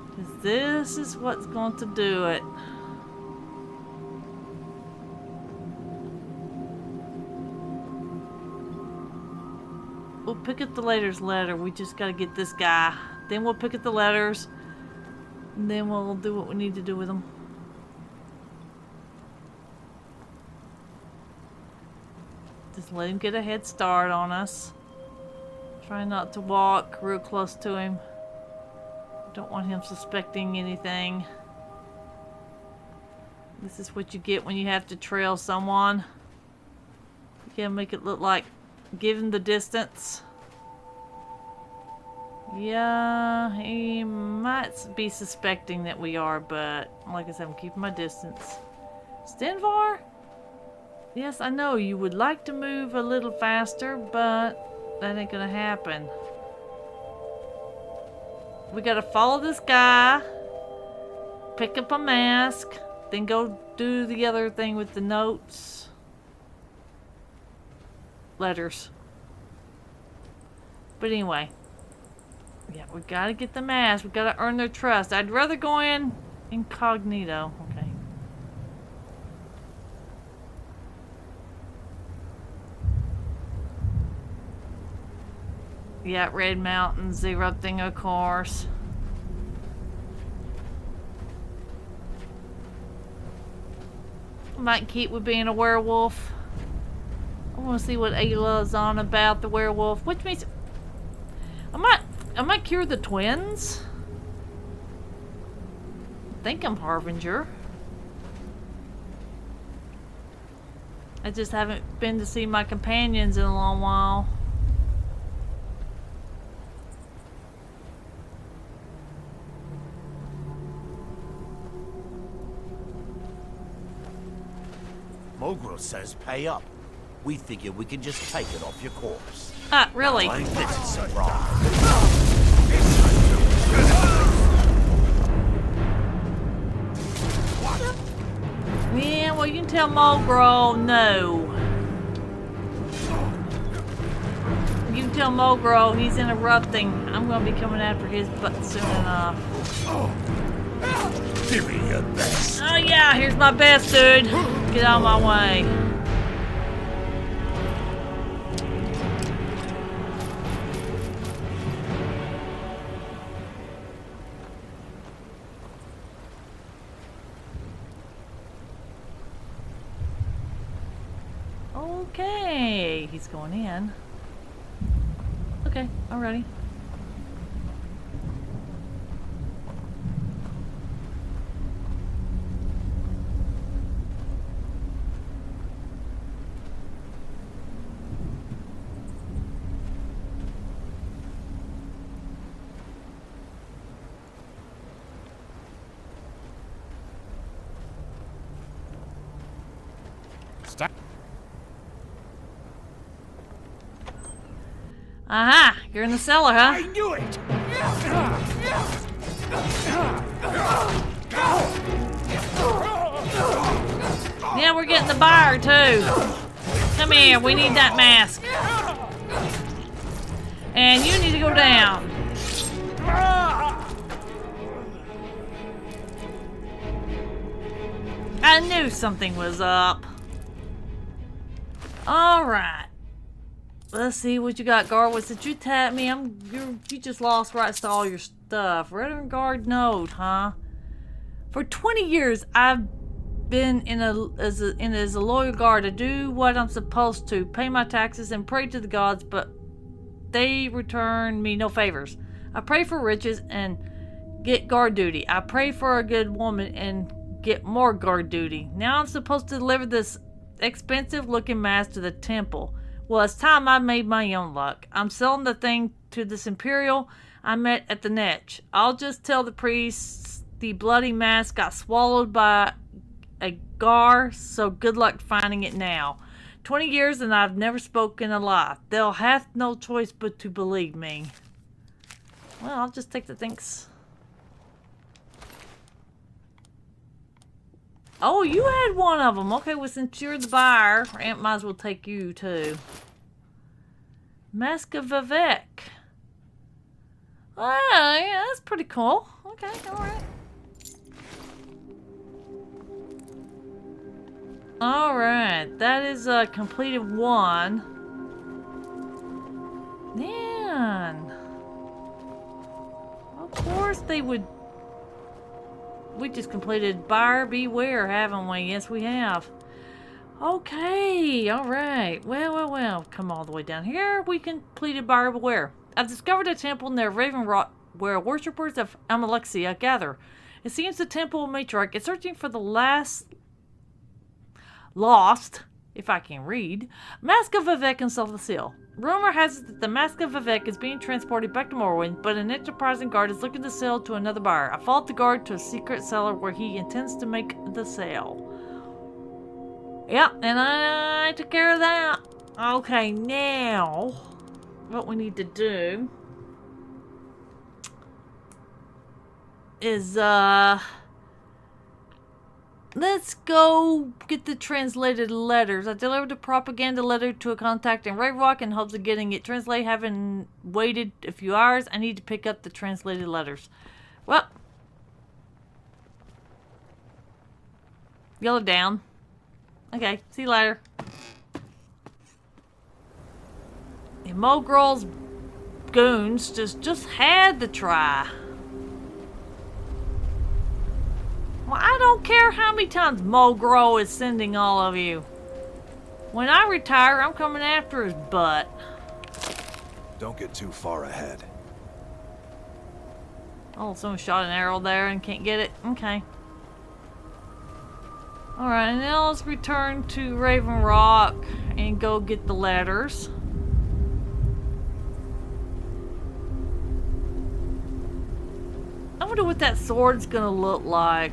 Because this is what's going to do it. We'll pick up the letter. We just got to get this guy. Then we'll pick up the letters. And then we'll do what we need to do with them. Just let him get a head start on us. Try not to walk real close to him. Don't want him suspecting anything. This is what you get when you have to trail someone. You gotta make it look like give him the distance. Yeah, he might be suspecting that we are, but like I said, I'm keeping my distance. Stenvar? Yes, I know you would like to move a little faster, but that ain't gonna happen. We gotta follow this guy, pick up a mask, then go do the other thing with the notes. Letters. But anyway. Yeah, we gotta get the mask. We gotta earn their trust. I'd rather go in incognito. Okay. Yeah, Red Mountains erupting, of course. I might keep with being a werewolf. I want to see what Ayla's on about the werewolf, which means I might cure the twins. I think I'm Harbinger. I just haven't been to see my companions in a long while. Mogro says pay up. We figure we can just take it off your corpse. Ah, really? Ain't this a surprise? Yeah, well, you can tell Mogro no. You can tell Mogro he's interrupting. I'm gonna be coming after his butt soon enough. Give me your best. Oh yeah, here's my best, dude. Get out of my way. Okay, he's going in. Okay, I'm ready. Aha! You're in the cellar, huh? I knew it! Yeah, we're getting the bar, too. Come here, we need that mask. And you need to go down. I knew something was up. Alright. Let's see what you got, guard. What did you tap me? You just lost rights to all your stuff. Veteran guard node, huh? For 20 years, I've been as a loyal guard. I do what I'm supposed to, pay my taxes and pray to the gods, but they return me no favors. I pray for riches and get guard duty. I pray for a good woman and get more guard duty. Now I'm supposed to deliver this expensive looking mask to the temple. Well, it's time I made my own luck. I'm selling the thing to this Imperial I met at the Netch. I'll just tell the priests the bloody mask got swallowed by a gar, so good luck finding it now. 20 years and I've never spoken a lie. They'll have no choice but to believe me. Well, I'll just take the thanks. Oh, you had one of them. Okay, well, since you're the buyer, Aunt might as well take you, too. Mask of Vivek. Oh, yeah, that's pretty cool. Okay, alright. Alright, that is completed one. Man. Of course they would. We just completed Buyer Beware, haven't we? Yes, we have. Okay, alright. Well. Come all the way down here. We completed Buyer Beware. I've discovered a temple near Raven Rock where worshippers of Amalexia gather. It seems the temple matriarch is searching for the lost, if I can read, Mask of Vivek and Seal. Rumor has it that the Mask of Vivek is being transported back to Morrowind, but an enterprising guard is looking to sell to another buyer. I followed the guard to a secret cellar where he intends to make the sale. Yep, and I took care of that. Okay, now what we need to do is let's go get the translated letters. I delivered a propaganda letter to a contact in Raven Rock in hopes of getting it translated. Having waited a few hours, I need to pick up the translated letters. Well, yellow down. Okay, see you later. And Mogrol's goons just had to try. Well, I don't care how many times Mogro is sending all of you. When I retire, I'm coming after his butt. Don't get too far ahead. Oh, someone shot an arrow there and can't get it. Okay. Alright, now let's return to Raven Rock and go get the letters. I wonder what that sword's gonna look like.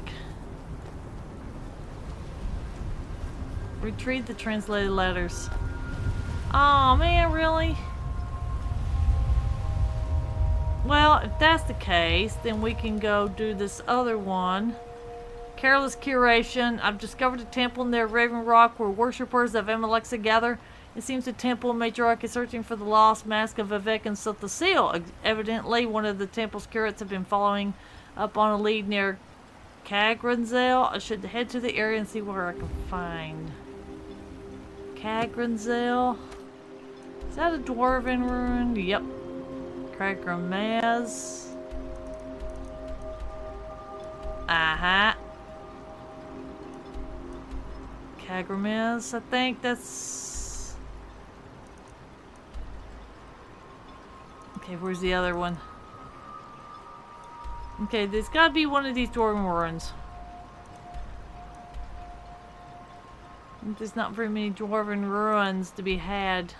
Retrieve the translated letters. Oh man, really? Well, if that's the case, then we can go do this other one. Careless curation. I've discovered a temple near Raven Rock where worshippers of Amalexia gather. It seems the temple matriarch is searching for the lost Mask of Vivek and Seal. Evidently, one of the temple's curates have been following up on a lead near Cagranzel. I should head to the area and see where I can find Cagranzel. Is that a dwarven ruin? Yep. Cagramaz. Aha. Cagramaz, I think that's... Okay, where's the other one? Okay, there's gotta be one of these dwarven ruins. There's not very many dwarven ruins to be had.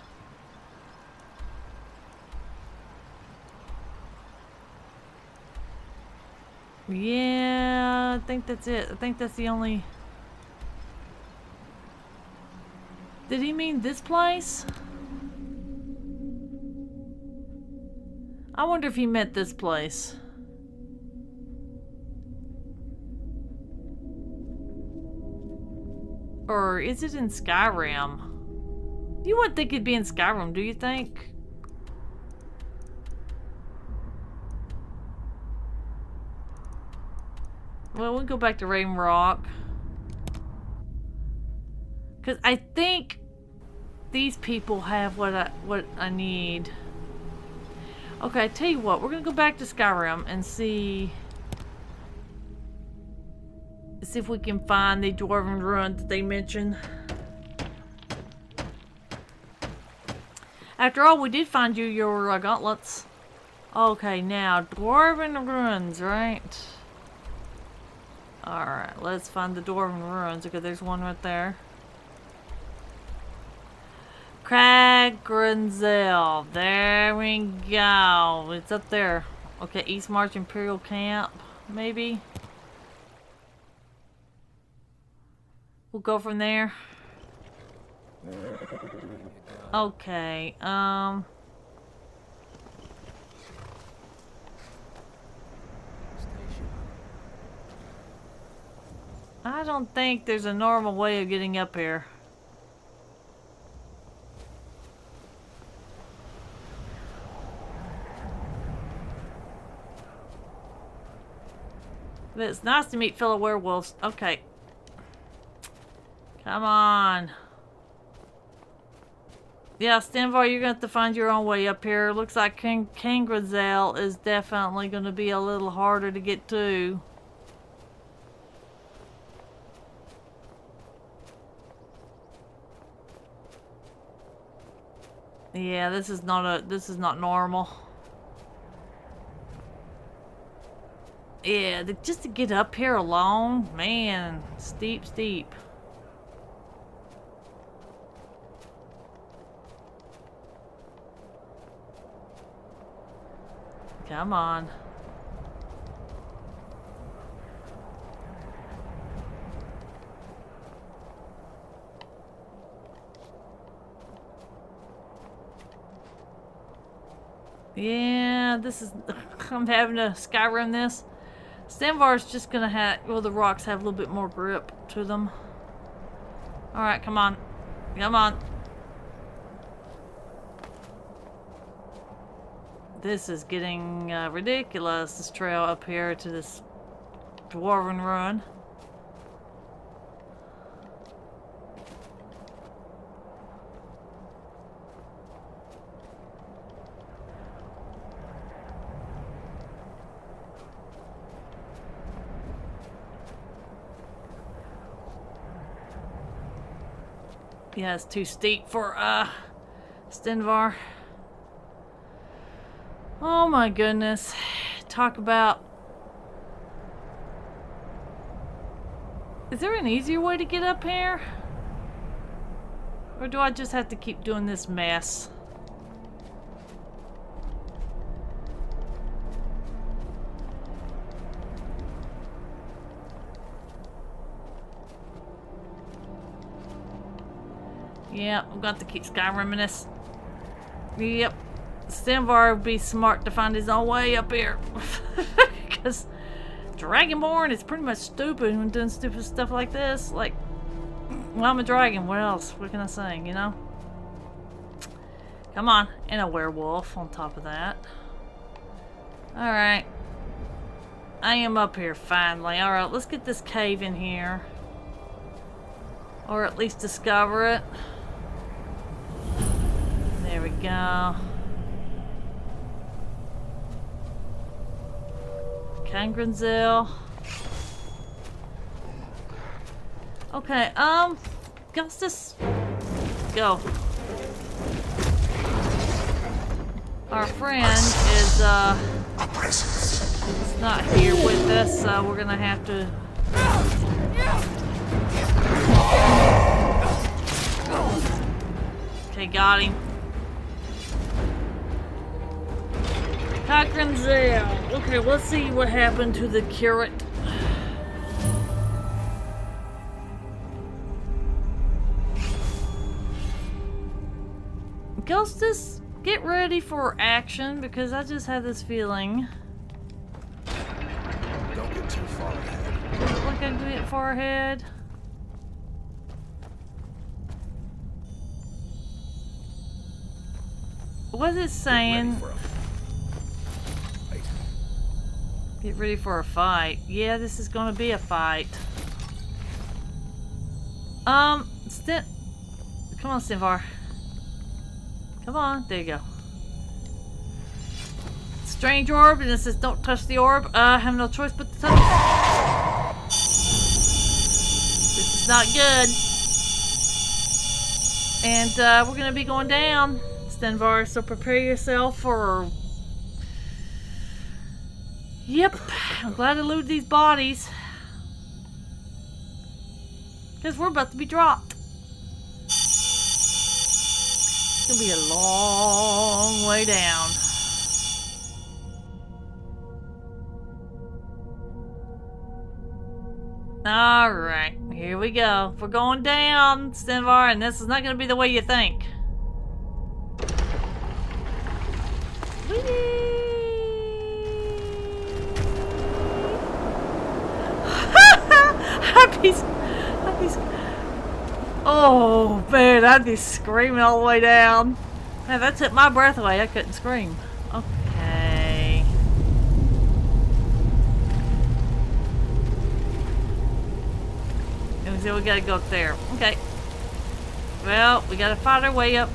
Yeah, I think that's it. I think that's the only... Did he mean this place? I wonder if he meant this place. Or is it in Skyrim? You wouldn't think it'd be in Skyrim, do you think? Well, we'll go back to Raven Rock. Because I think these people have what I need. Okay, I tell you what, we're gonna go back to Skyrim and see if we can find the dwarven ruin that they mentioned. After all, we did find your gauntlets. Okay, now dwarven ruins, right? Alright, let's find the dwarven ruins. Okay, there's one right there. Cragrenzel. There we go. It's up there. Okay, East March Imperial Camp, maybe. We'll go from there. Okay, I don't think there's a normal way of getting up here. But it's nice to meet fellow werewolves. Okay. Come on. Yeah, Stenvar, you're going to have to find your own way up here. Looks like Kangrenzel is definitely going to be a little harder to get to. Yeah, this is not normal. Yeah, just to get up here alone, man, steep. Come on. Yeah, this is... I'm having to Skyrim this. Stenvar's just gonna have... Well, the rocks have a little bit more grip to them. Alright, come on. Come on. This is getting ridiculous, this trail up here to this dwarven ruin. Yeah, it's too steep for Stenvar. Oh my goodness. Talk about... Is there an easier way to get up here? Or do I just have to keep doing this mess? Yeah, we've got to keep Skyrimming this. Yep. Stenvar would be smart to find his own way up here. Because Dragonborn is pretty much stupid when doing stupid stuff like this. Like, well, I'm a dragon. What else? What can I say, you know? Come on. And a werewolf on top of that. Alright. I am up here finally. Alright, let's get this cave in here. Or at least discover it. There we go. Kangrenzel. Okay, Gustus, go. Our friend is, not here with us, so we're gonna have to... Okay, got him. Kangrenzel. Okay, let's see what happened to the curate. Ghostus, get ready for action because I just had this feeling. Don't get too far ahead. Does it look like I'm getting far ahead? What's it saying? Get ready for a fight. Yeah, this is gonna be a fight. Come on, Stinvar. Come on, there you go. Strange orb, and it says don't touch the orb. I have no choice but to touch it. This is not good. And we're gonna be going down, Stinvar, so prepare yourself for... Yep, I'm glad I looted these bodies. Because we're about to be dropped. It's gonna be a long way down. Alright, here we go. We're going down, Stinvar, and this is not gonna be the way you think. Whee! Oh man, I'd be screaming all the way down. Man, that took my breath away. I couldn't scream. Okay. Let me see, we gotta go up there. Okay. Well, we gotta fight our way up.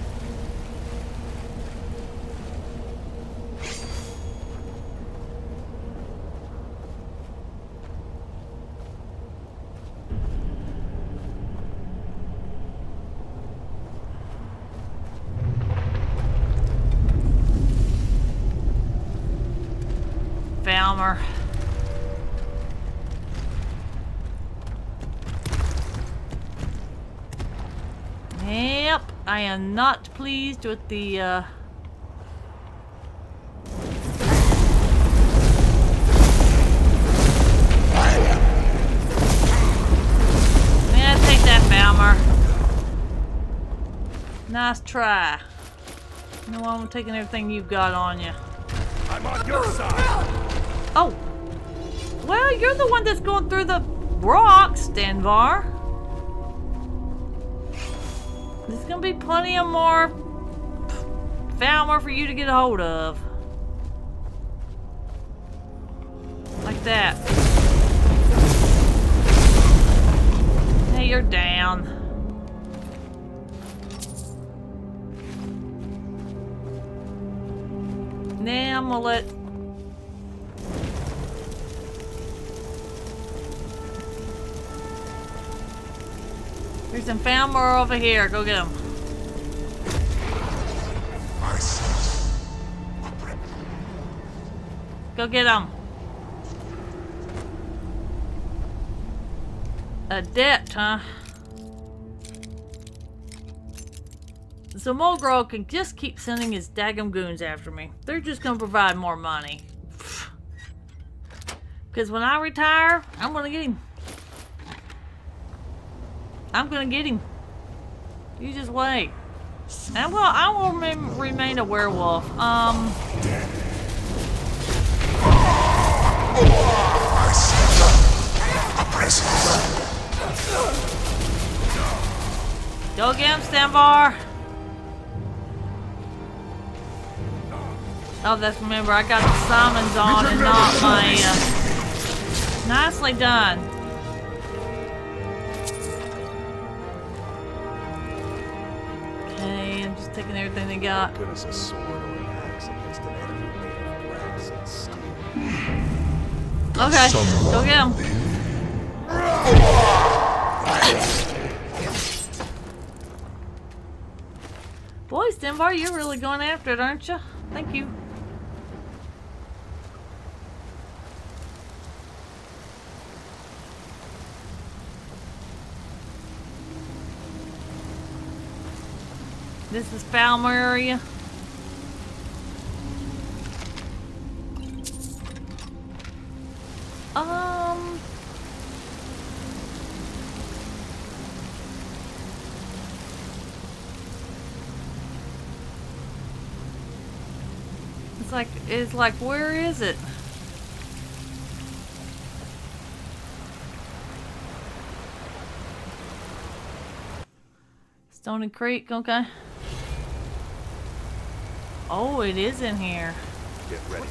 Falmer. Yep, I am not pleased with the yeah, take that, Falmer. Nice try. No, I'm taking everything you've got on you. I'm on your side. Oh, well, you're the one that's going through the rocks, Stinvar. There's gonna be plenty of more Falmer for you to get a hold of. Like that. Hey, you're down. Now I'm gonna let... There's some Falmer over here. Go get him. Go get him. Adept, huh? So Mulgrew can just keep sending his daggum goons after me. They're just gonna provide more money. Because when I retire, I'm gonna get him. I'm gonna get him. You just wait. And well, I will remain a werewolf. Go get him, Stinvar. Oh, that's, remember, I got the summons on and not my, nicely done. Okay, I'm just taking everything they got. Good as a sword or an axe against an enemy made of glass and steel. Okay, go get him. Boy, Stinvar, you're really going after it, aren't you? Thank you. This is Falmer area. It's like, where is it? Stony Creek, okay. Oh, it is in here. Get ready.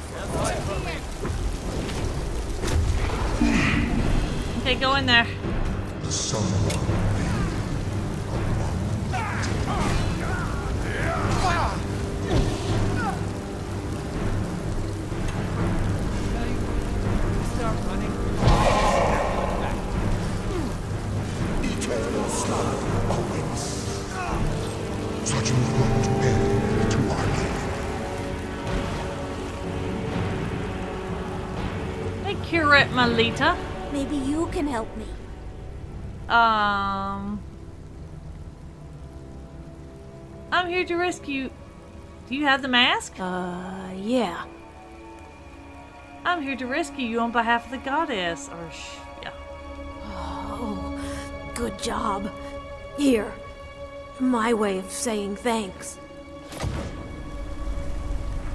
Okay, go in there. The someone Start running. eternal slaughter awaits. Such an abrupt end to our life. Hey, Curate Malita. Maybe you can help me. I'm here to rescue. Do you have the mask? Yeah. I'm here to rescue you on behalf of the goddess. Yeah. Oh, good job. Here. My way of saying thanks.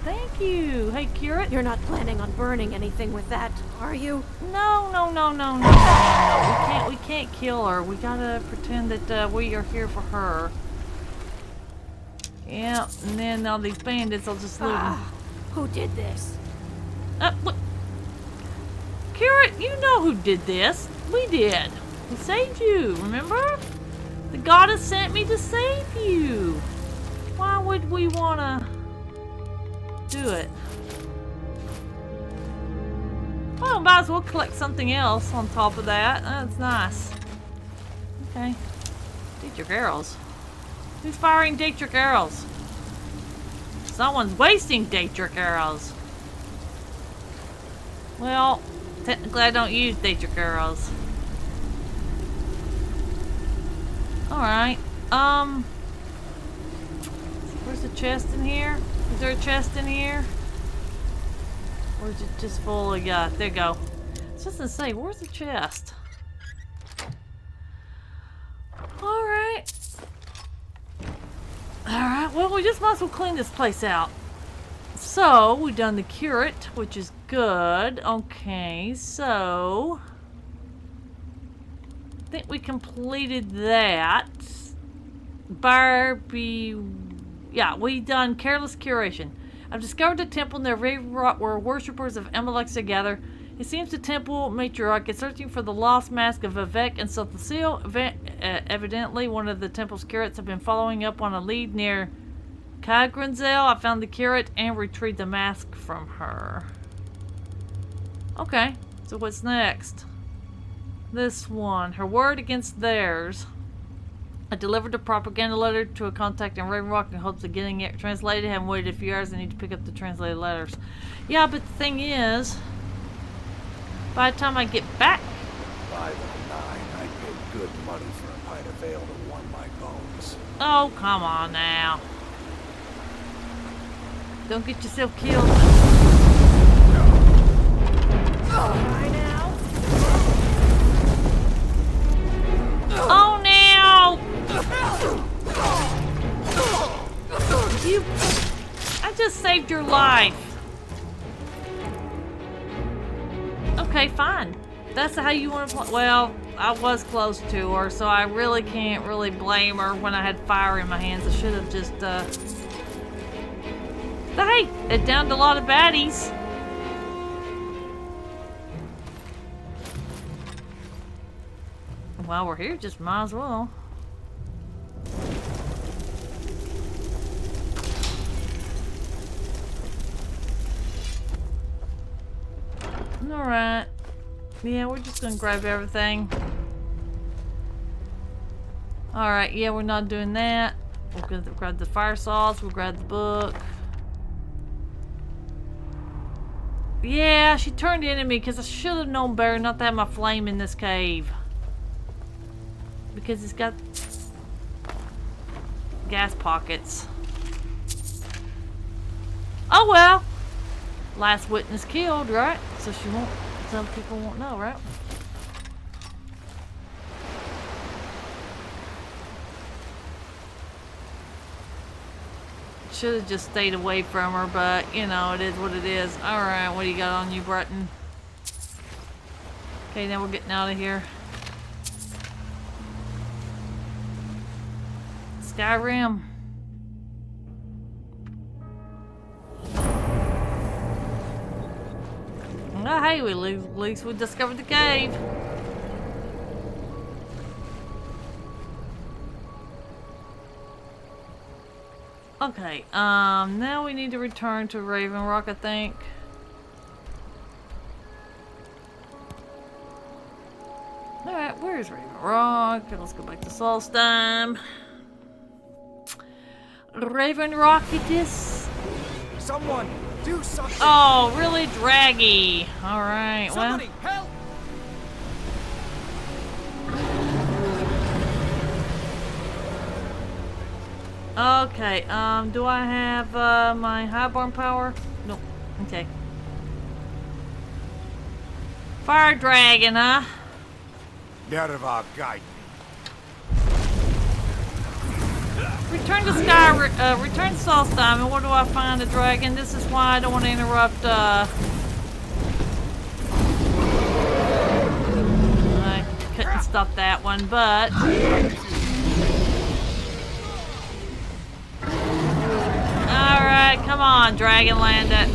Thank you. Hey, Curate. You're not planning on burning anything with that, are you? No. We can't kill her. We gotta pretend that we are here for her. Yeah, and then all these bandits will just loot them. Who did this? What? Curate, you know who did this. We did. We saved you, remember? The goddess sent me to save you. Why would we wanna do it? Well, might as well collect something else on top of that. That's nice. Okay. Dietrich arrows. Who's firing Dietrich arrows? Someone's wasting Dietrich arrows. Well, technically I don't use Dietrich arrows. Alright. Where's the chest in here? Is there a chest in here? Or is it just full of, yeah, there you go. It's just to say, where's the chest? Alright. Alright, well, we just might as well clean this place out. So, we've done the curate, which is good. Okay, so... I think we completed that. Barbie... Yeah, we done careless curation. I've discovered a temple near Ravenrock where worshippers of Amaleksa gather. It seems the temple matriarch is searching for the lost mask of Vivek and Sothasil. Evidently, one of the temple's curates have been following up on a lead near Kagranzel. I found the curate and retrieved the mask from her. Okay, so what's next? This one. Her word against theirs. I delivered a propaganda letter to a contact in Ravenrock in hopes of getting it translated. Haven't waited a few hours. I need to pick up the translated letters. Yeah, but the thing is, by the time I get back... 509, I paid good money for a pint of ale to warm my bones. Oh, come on now. Don't get yourself killed. Right now. Oh, now! I just saved your life. Okay, fine. That's how you want to play. Well, I was close to her, so I really can't really blame her when I had fire in my hands. I should have just, But hey, it downed a lot of baddies. While we're here, just might as well. Alright. Yeah, we're just gonna grab everything. Alright, yeah, we're not doing that. We'll grab the fire saws, we'll grab the book. Yeah, she turned into me because I should have known better not to have my flame in this cave. Because it's got gas pockets. Oh well. Last witness killed, right? So she won't, some people won't know, right? should have just stayed away from her, but you know, it is what it is. Alright, what do you got on you, Breton? Okay, now we're getting out of here. Skyrim. Oh, hey, at least we discovered the cave. Okay, now we need to return to Raven Rock, I think. Alright, where's Raven Rock? Let's go back to Solstheim. Raven Rock it is. Someone, do something! Oh, really draggy. Alright, well. Somebody, help! Okay, do I have, my highborn power? Nope. Okay. Fire dragon, huh? Nerva guide Return to return to Solstheim, and where do I find the dragon? This is why I don't want to interrupt, I couldn't stop that one, but... Alright, come on, dragon, land it.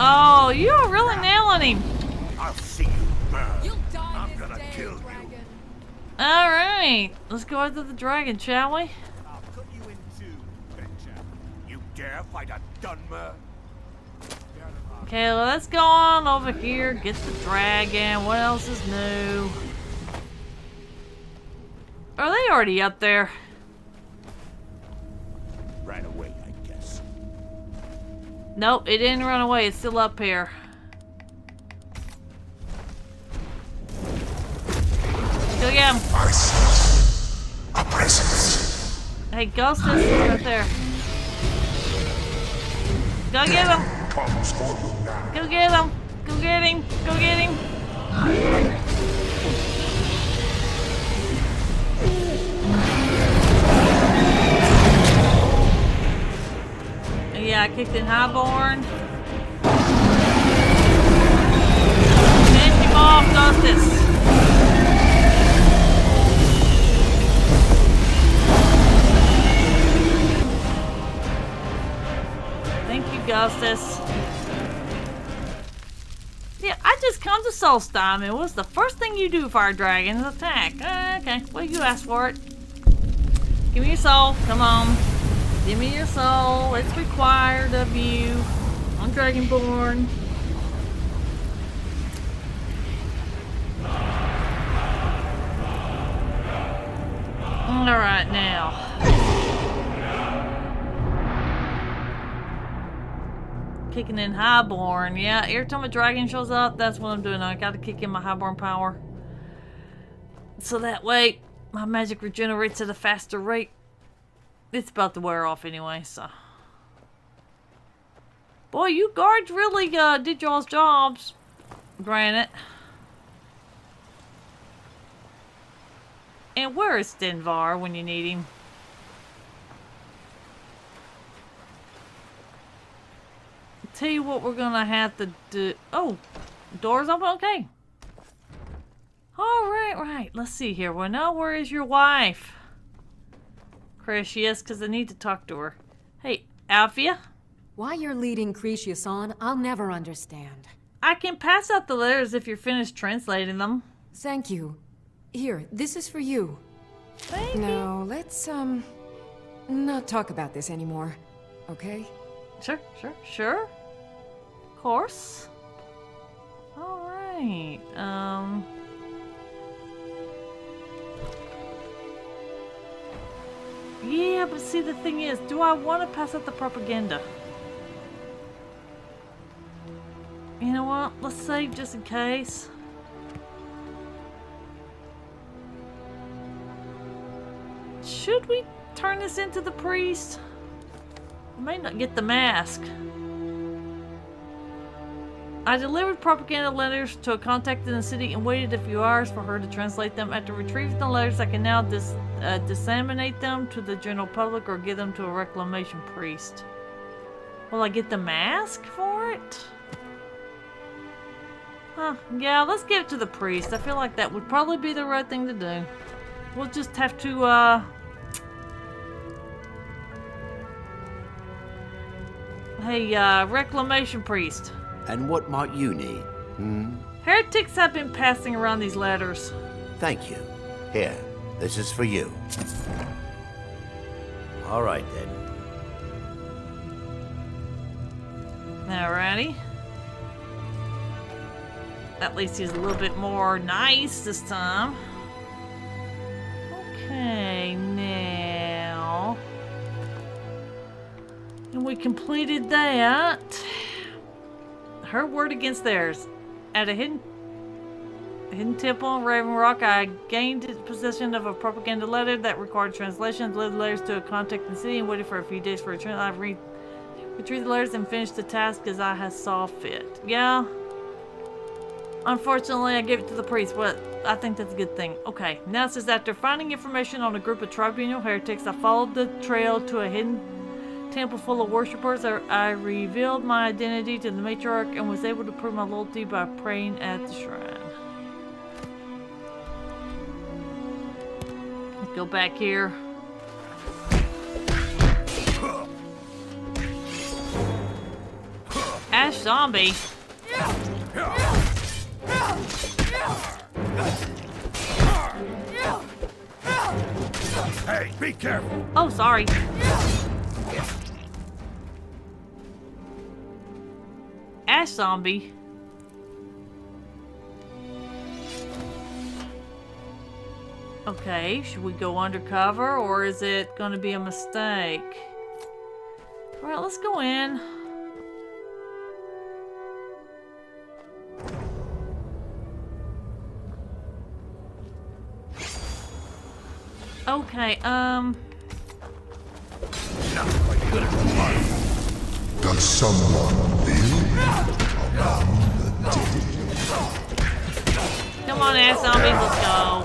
Oh, you're really nailing him. I'll see you burn. I'm gonna kill you. Alright, let's go after the dragon, shall we? I'll cut you in two, Benja. You dare fight a Dunmer? Okay, let's go on over here, get the dragon. What else is new? Are they already up there? Ran away, I guess. Nope, it didn't run away. It's still up here. Go get him. A presence. Hey, Ghost is right there. Go get him. Go get him. Go get him. Go get him. Yeah, I kicked in highborn. Finish him off, Ghostus. Thank you, Ghostus. Yeah, I just come to Solstheim, and what's the first thing you do, Fire Dragon? Is attack. Okay, well, you asked for it. Give me your soul. Come on. Give me your soul. It's required of you. I'm Dragonborn. Alright, now. Kicking in highborn. Yeah, every time a dragon shows up, that's what I'm doing. I gotta kick in my highborn power. So that way, my magic regenerates at a faster rate. It's about to wear off anyway, so. Boy, you guards really did y'all's jobs. Granted. And where is Stenvar when you need him? Tell you what we're gonna have to do. Oh, doors open? Okay. Alright, right. Let's see here. Well, now where is your wife? Cretius, because I need to talk to her. Hey, Alphia? Why you're leading Cretius on, I'll never understand. I can pass out the letters if you're finished translating them. Thank you. Here, this is for you. Thank you. No, let's, not talk about this anymore. Okay? Sure. Of course. Alright, yeah, but see, the thing is, do I want to pass out the propaganda? You know what? Let's save just in case. Should we turn this into the priest? I may not get the mask. I delivered propaganda letters to a contact in the city and waited a few hours for her to translate them. After retrieving the letters, I can now disseminate them to the general public or give them to a reclamation priest. Will I get the mask for it? Huh, yeah, let's give it to the priest. I feel like that would probably be the right thing to do. We'll just have to, Hey, reclamation priest. And what might you need? Heretics have been passing around these letters. Thank you. Here, this is for you. All right, then. Alrighty. At least he's a little bit more nice this time. Okay, now... And we completed that. Her word against theirs. At a hidden temple in Raven Rock, I gained possession of a propaganda letter that required translation. Delivered letters to a contact in the city and waited for a few days for a return. I've retrieved the letters and finished the task as I had saw fit. Yeah. Unfortunately, I gave it to the priest, but I think that's a good thing. Okay, now it says, after finding information on a group of tribunal heretics, I followed the trail to a hidden temple full of worshippers. I revealed my identity to the matriarch and was able to prove my loyalty by praying at the shrine. Let's go back here. Ash zombie. Hey, be careful. Oh, sorry. Ash zombie. Okay, should we go undercover or is it going to be a mistake? Alright, let's go in. Okay, Does someone live among the dead? Come on, ass zombies, let's go.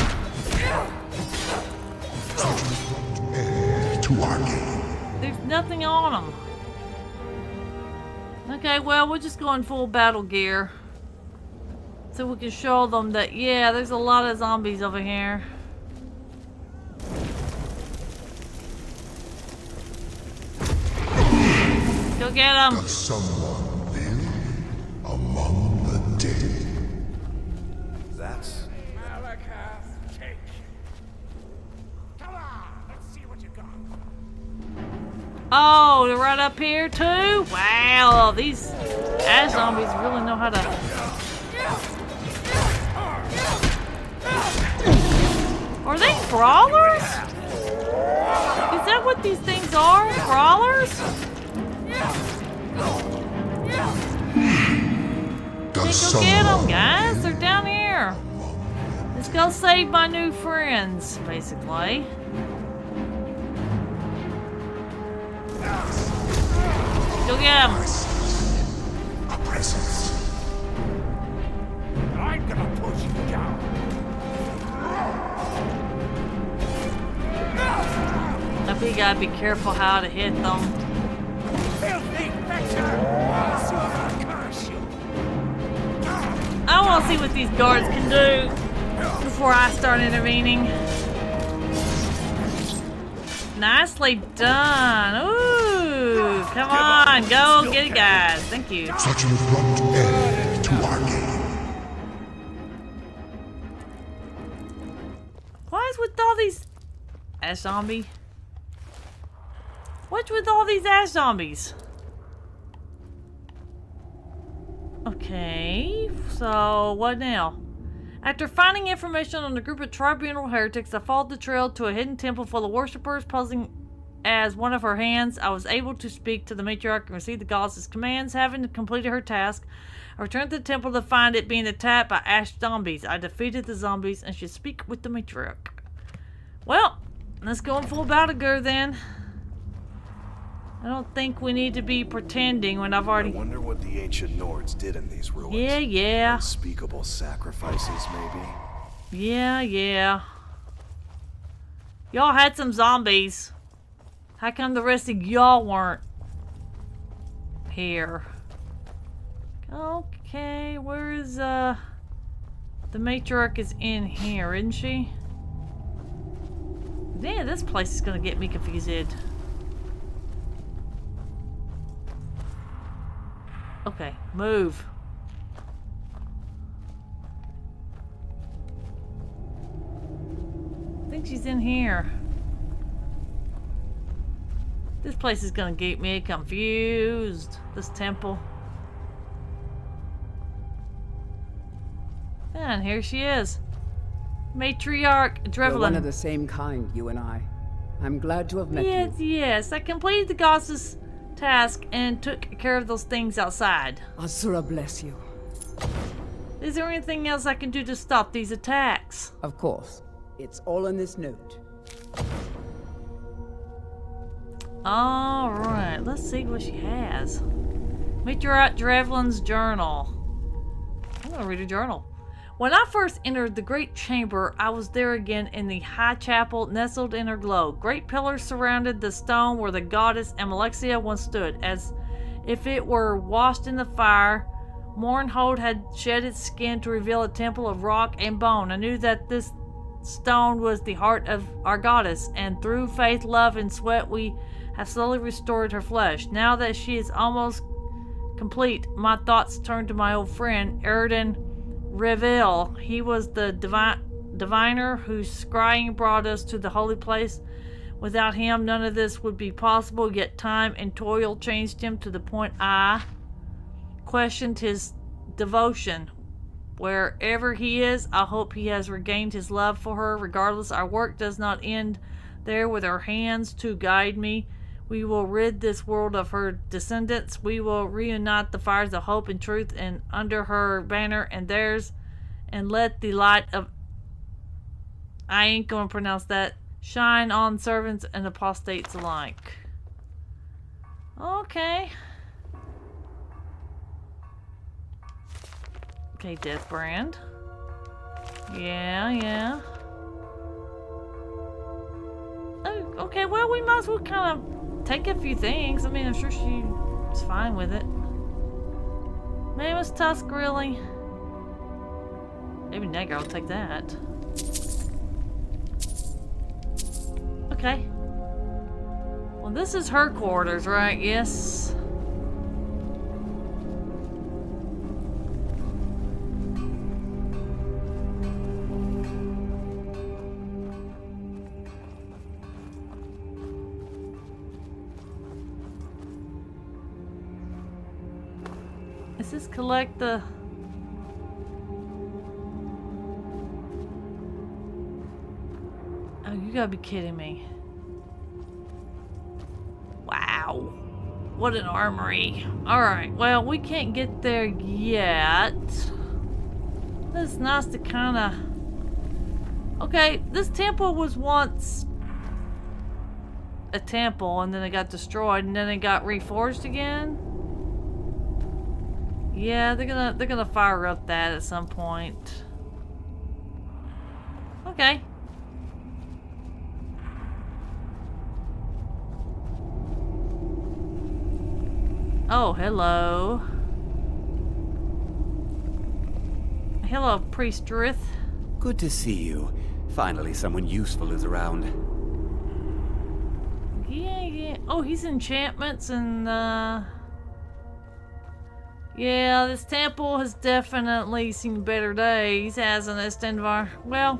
To our game. There's nothing on them. Okay, well, we're just going full battle gear. So we can show them that, yeah, there's a lot of zombies over here. Go get them. Does someone live among the dead? That's... Malakath cake. Come on, let's see what you got. Oh, they're right up here too? Wow, these ash zombies really know how to... Are they crawlers? Is that what these things are? Crawlers? Okay, go get them, guys. They're down here. Let's go save my new friends, basically. Go get them. A presence. I'm gonna push you down. I think you gotta be careful how to hit them. Filthy fetcher! Soon I'll curse you. I want to see what these guards can do before I start intervening. Nicely done. Ooh, come on, go get it, guys. Thank you. Such an abrupt end to our game. What is with all these ash zombie? What's with all these ash zombies? Okay, so what now? After finding information on a group of tribunal heretics, I followed the trail to a hidden temple full of worshippers. Posing as one of her hands, I was able to speak to the matriarch and receive the goddess' commands. Having completed her task, I returned to the temple to find it being attacked by ash zombies. I defeated the zombies and should speak with the matriarch. Well, let's go in full battle gear then. I don't think we need to be pretending when I've already... I wonder what the ancient Nords did in these ruins. Yeah. Unspeakable sacrifices, maybe? Yeah. Y'all had some zombies. How come the rest of y'all weren't here? Okay, where is, the matriarch is in here, isn't she? Yeah, this place is gonna get me confused. Okay, move. I think she's in here. This place is gonna get me confused. This temple. And here she is. Matriarch Drevlin. We're one of the same kind, you and I. I'm glad to have met you. Yes. I completed the goddess task and took care of those things outside. Asura bless you. Is there anything else I can do to stop these attacks? Of course. It's all in this note. Alright, let's see what she has. Matriarch Drevlin's journal. I'm gonna read a journal. When I first entered the great chamber, I was there again in the high chapel nestled in her glow. Great pillars surrounded the stone where the goddess Amalexia once stood, as if it were washed in the fire. Mournhold had shed its skin to reveal a temple of rock and bone. I knew that this stone was the heart of our goddess, and through faith, love, and sweat we have slowly restored her flesh. Now that she is almost complete, my thoughts turn to my old friend, Eridan Reveal. He was the diviner whose scrying brought us to the holy place. Without him, none of this would be possible, yet time and toil changed him to the point I questioned his devotion. Wherever he is, I hope he has regained his love for her. Regardless, our work does not end there. With our hands to guide me, we will rid this world of her descendants. We will reunite the fires of hope and truth and under her banner and theirs, and let the light of... I ain't gonna pronounce that. Shine on servants and apostates alike. Okay. Okay, Death Brand. Yeah. Oh, okay, well, we might as well kind of take a few things. I mean, I'm sure she's fine with it. Mammoth's Tusk, really? Maybe Negra will take that. Okay. Well, this is her quarters, right? Yes. Does this collect the... Oh, you gotta be kidding me. Wow. What an armory. Alright, well, we can't get there yet. It's nice to kind of... Okay, this temple was once a temple, and then it got destroyed, and then it got reforged again. Yeah, they're gonna fire up that at some point. Okay. Oh, hello. Hello, Priestrith. Good to see you. Finally, someone useful is around. Yeah. Oh, he's enchantments and, yeah, this temple has definitely seen better days, hasn't it, Stenvar? Well,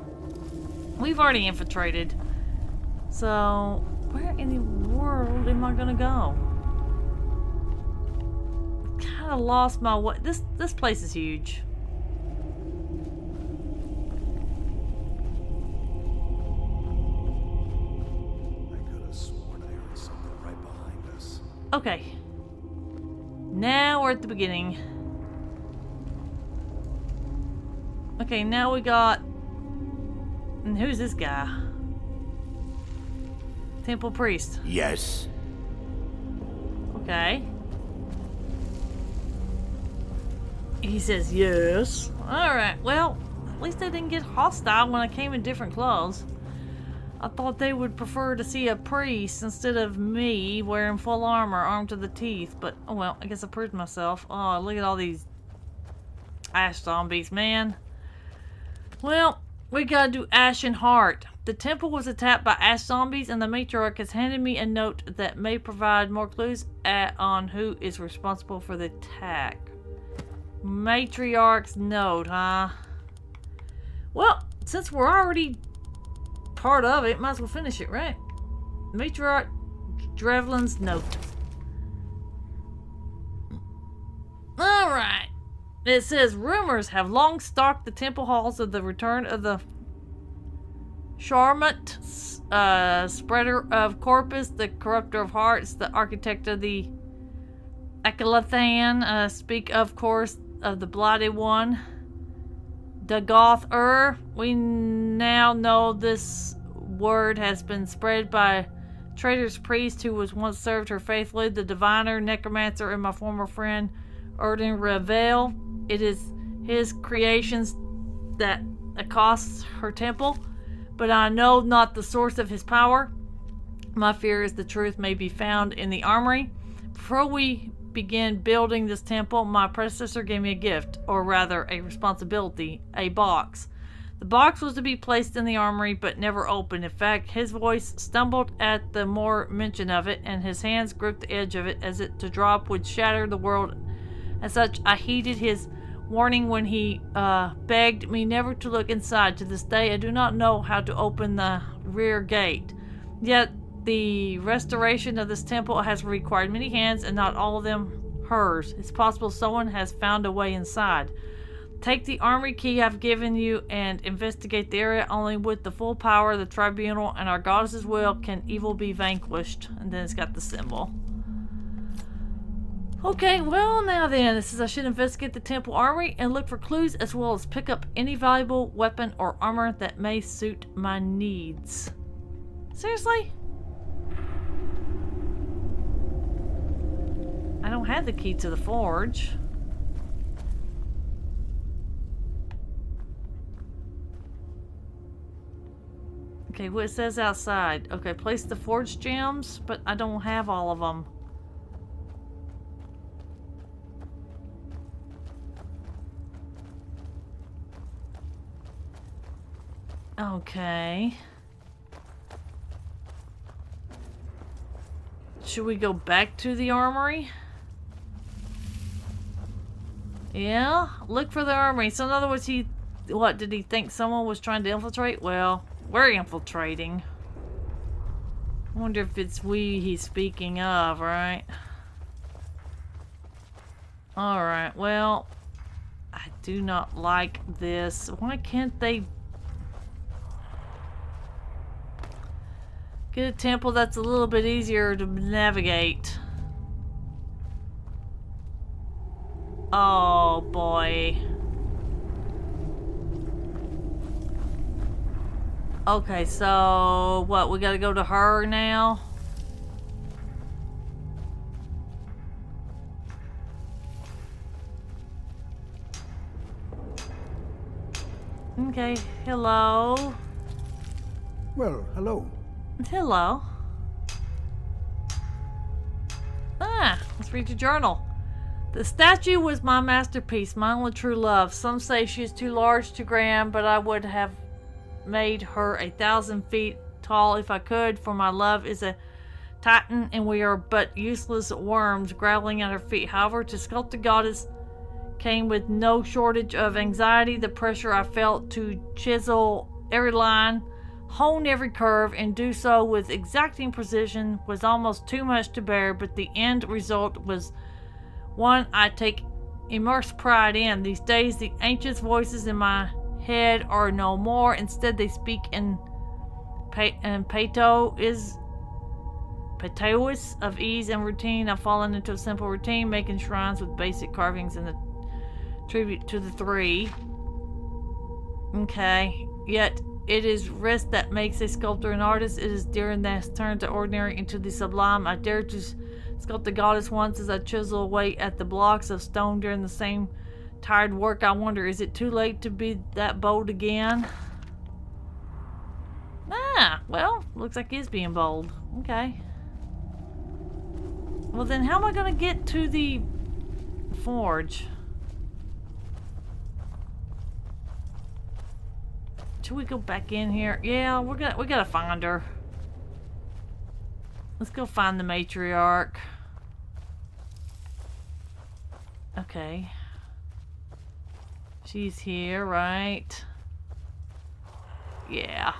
we've already infiltrated. So, where in the world am I gonna go? Kind of lost my way. This place is huge. I could have sworn I heard something right behind us. Okay. Now we're at the beginning. Okay, now we got... And who's this guy? Temple Priest. Yes. Okay. He says yes. Alright, well, at least I didn't get hostile when I came in different clothes. I thought they would prefer to see a priest instead of me wearing full armor, armed to the teeth. But, oh well, I guess I proved myself. Oh, look at all these ash zombies, man. Well, we gotta do Ash and Heart. The temple was attacked by ash zombies, and the matriarch has handed me a note that may provide more clues on who is responsible for the attack. Matriarch's note, huh? Well, since we're already part of it, might as well finish it, right? Matriarch Drevlin's note. Alright. It says, rumors have long stalked the temple halls of the return of the Charmant, spreader of corpus, the corrupter of hearts, the architect of the Akalathan, speak of course of the blighted one, Dagoth We now know this word has been spread by traitor's priest who was once served her faithfully, the diviner, necromancer, and my former friend Erden Revel. It is his creations that accosts her temple, but I know not the source of his power. My fear is the truth may be found in the armory. Before we begin building this temple, my predecessor gave me a gift, or rather a responsibility, a box. The box was to be placed in the armory, but never opened. In fact, his voice stumbled at the more mention of it, and his hands gripped the edge of it as it to drop would shatter the world. As such, I heeded his warning when he begged me never to look inside. To this day, I do not know how to open the rear gate. Yet, the restoration of this temple has required many hands, and not all of them hers. It's possible someone has found a way inside. Take the armory key I've given you and investigate the area. Only with the full power of the tribunal and our goddess's will can evil be vanquished. And then it's got the symbol. Okay, well now then, it says I should investigate the temple armory and look for clues as well as pick up any valuable weapon or armor that may suit my needs. Seriously? I don't have the key to the forge. Okay, what it says outside. Okay, place the forge gems, but I don't have all of them. Okay. Should we go back to the armory? Yeah, look for the armory. So in other words, what, did he think someone was trying to infiltrate? Well, we're infiltrating. I wonder if it's we he's speaking of, right? Alright, well, I do not like this. Why can't they get a temple that's a little bit easier to navigate? Oh boy. Okay, so what? We gotta go to her now? Okay, hello. Well, hello. Hello. Ah, let's read your journal. The statue was my masterpiece, my only true love. Some say she is too large to gram, but I would have made her 1,000 feet tall if I could, for my love is a titan and we are but useless worms growling at her feet. However, to sculpt the goddess came with no shortage of anxiety. The pressure I felt to chisel every line, hone every curve, and do so with exacting precision was almost too much to bear, but the end result was one I take immense pride in. These days, the ancient voices in my head are no more. Instead, they speak in patois of ease and routine. I've fallen into a simple routine, making shrines with basic carvings and a tribute to the three. Okay, yet it is rest that makes a sculptor an artist. It is during this turn to ordinary into the sublime I dare to Sculpt the goddess once as I chisel away at the blocks of stone during the same tired work. I wonder, is it too late to be that bold again? Ah, well, looks like he's being bold. Okay. Well then, how am I gonna get to the forge? Should we go back in here? Yeah, we gotta find her. Let's go find the matriarch. Okay. She's here, right? Yeah.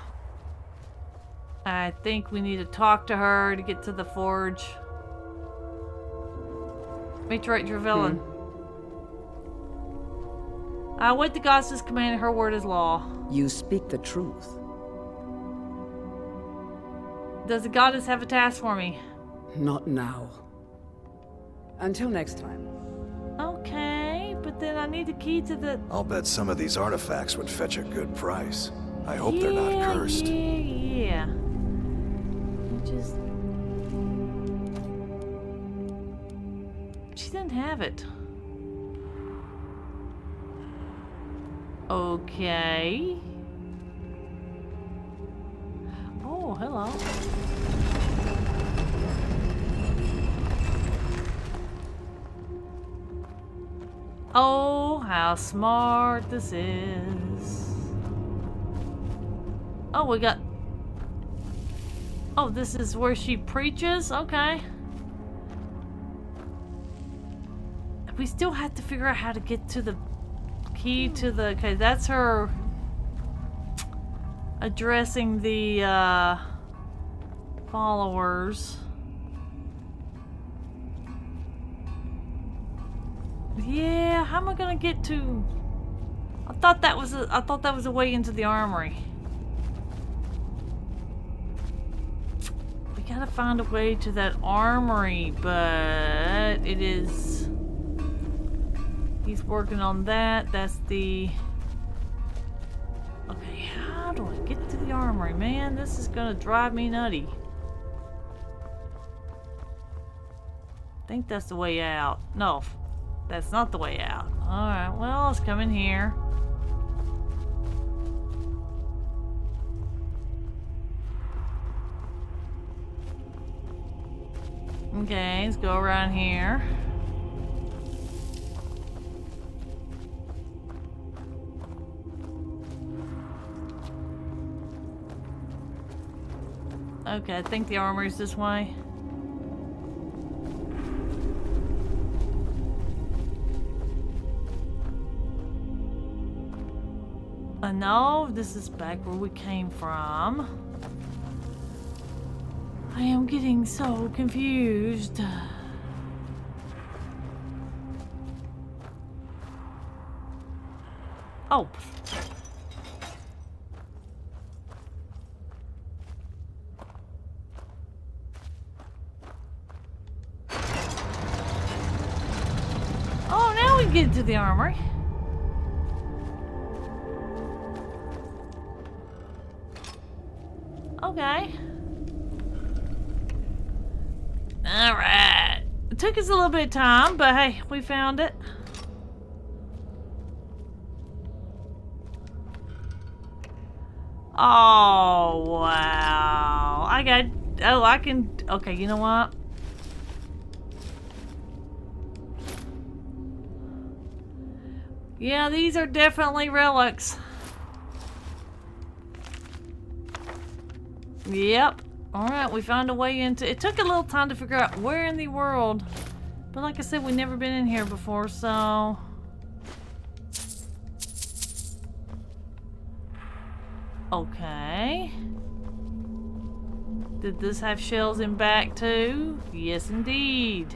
I think we need to talk to her to get to the forge. Matriarch Trevelyan. Wait, the goddess command, her word is law. You speak the truth. Does the goddess have a task for me? Not now. Until next time. Okay, but then I need the key to the... I'll bet some of these artifacts would fetch a good price. I hope they're not cursed. Yeah. Just... She didn't have it. Okay. Oh, hello. Oh, how smart this is. Oh, we got... Oh, this is where she preaches? Okay. We still have to figure out how to get to the key to the... Okay, that's her addressing the followers. Yeah, how am I gonna get to... I thought that was a way into the armory. We gotta find a way to that armory, but it is... He's working on that. That's the... Okay, how do I get to the armory? Man, this is gonna drive me nutty. I think that's the way out. No, that's not the way out. Alright, well, let's come in here. Okay, let's go around here. Okay, I think the armory's this way. No, this is back where we came from. I am getting so confused. Oh. Oh, now we get to the armory. Okay. Alright. It took us a little bit of time, but hey, we found it. Oh, wow. I got... Oh, I can... Okay, you know what? Yeah, these are definitely relics. Yep. Alright, we found a way into... It took a little time to figure out where in the world. But like I said, we've never been in here before, so... Okay. Did this have shells in back too? Yes, indeed.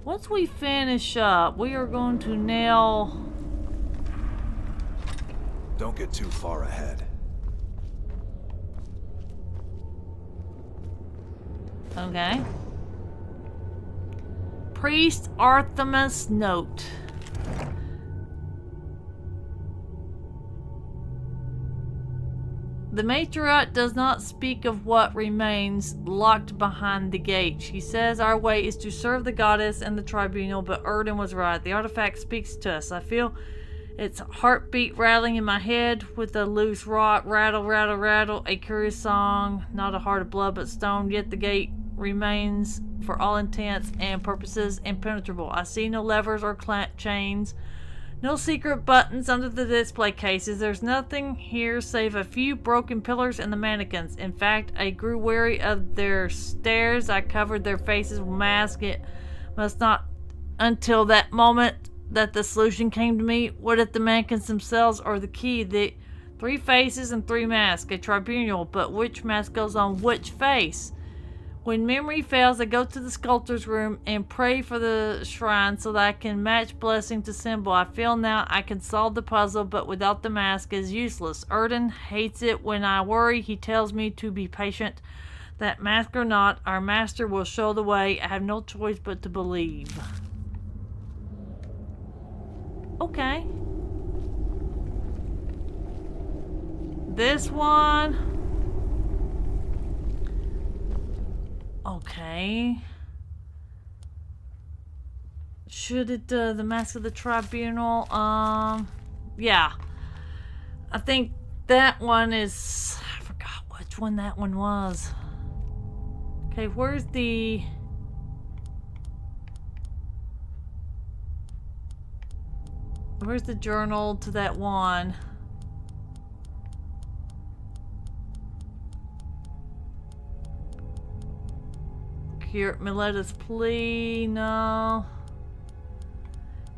Once we finish up, we are going to nail... Don't get too far ahead. Okay. Priest Artemis note. The matriarch does not speak of what remains locked behind the gate. She says our way is to serve the goddess and the tribunal, but Erden was right. The artifact speaks to us. I feel its heartbeat rattling in my head with a loose rock. Rattle, rattle, rattle. A curious song. Not a heart of blood but stone. Yet the gate remains, for all intents and purposes, impenetrable. I see no levers or clamp chains. No secret buttons under the display cases. There's nothing here save a few broken pillars and the mannequins. In fact, I grew weary of their stares. I covered their faces with masks. It must not until that moment that the solution came to me. What if the mannequins themselves are the key? The 3 faces and 3 masks. A tribunal, but which mask goes on which face? When memory fails, I go to the sculptor's room and pray for the shrine so that I can match blessing to symbol. I feel now I can solve the puzzle, but without the mask is useless. Erden hates it when I worry. He tells me to be patient. That mask or not, our master will show the way. I have no choice but to believe. Okay. This one. Okay. Should it, the Mask of the Tribunal? Yeah. I think that one is... I forgot which one that one was. Okay, where's the... Where's the journal to that one? Here, Miletta's plea, no.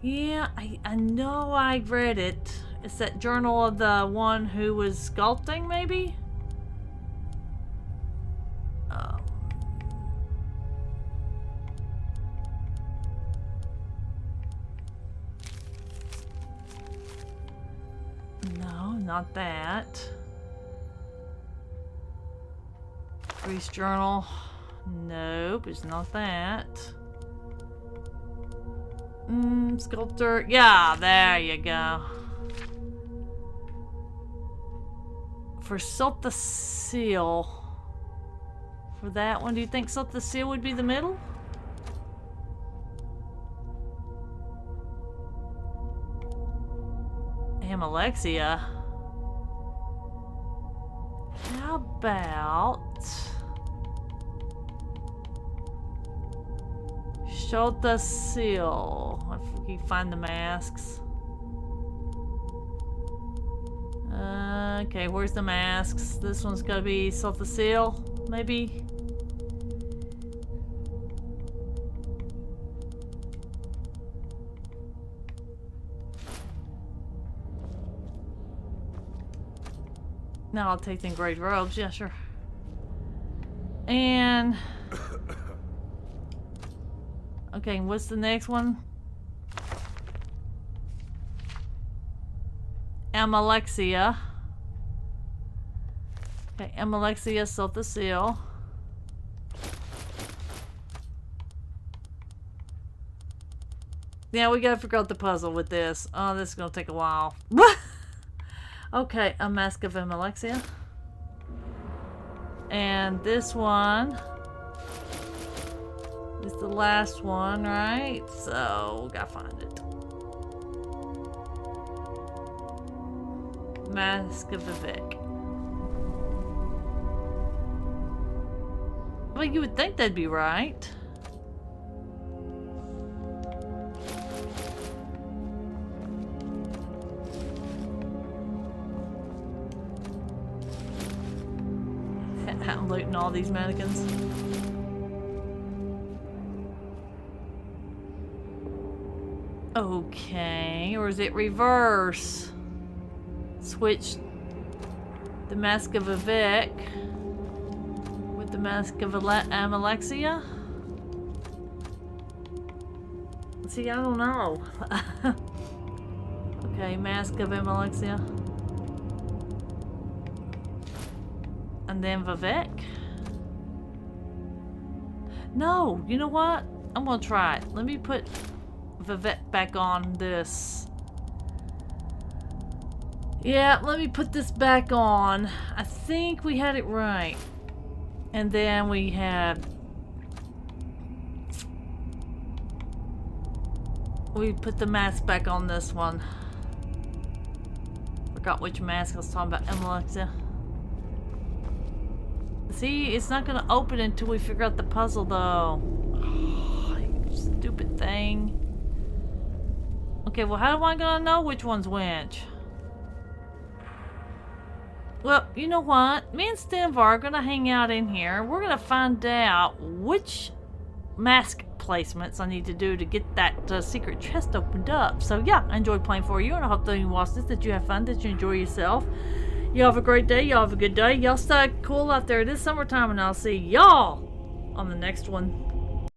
Yeah, I know I read it. It's that journal of the one who was sculpting, maybe? No, not that. Priest journal. Nope, it's not that. Sculptor. Yeah, there you go. For Salt the Seal. For that one, do you think Salt the Seal would be the middle? Alexia. How about Show the Seal? If we can find the masks. Okay, where's the masks? This one's gotta be Salt the Seal, maybe? No, I'll take the engraved robes. Yeah, sure. And... okay, what's the next one? Alexia. Okay, Alexia, Salt the Seal. Yeah, we gotta figure out the puzzle with this. Oh, this is gonna take a while. Okay, a Mask of Alexia. And this one is the last one, right? So, we gotta find it. Mask of Vivek. Well, you would think that'd be right. I'm looting all these mannequins. Okay, or is it reverse? Switch the Mask of Vivek with the Mask of Alexia? See, I don't know. Okay, Mask of Alexia. And then Vivek? No, you know what? I'm gonna try it. Let me put Vivek back on this. Yeah, let me put this back on. I think we had it right. And then we had... we put the mask back on this one. Forgot which mask I was talking about. Alexa. See, it's not gonna open until we figure out the puzzle, though. Oh, you stupid thing. Okay, well, how am I gonna know which one's which? Well, you know what? Me and Stenvar are gonna hang out in here. We're gonna find out which mask placements I need to do to get that secret chest opened up. So yeah, I enjoyed playing for you, and I hope that you watch this, that you have fun, that you enjoy yourself. Y'all have a great day. Y'all have a good day. Y'all stay cool out there. It is summertime, and I'll see y'all on the next one.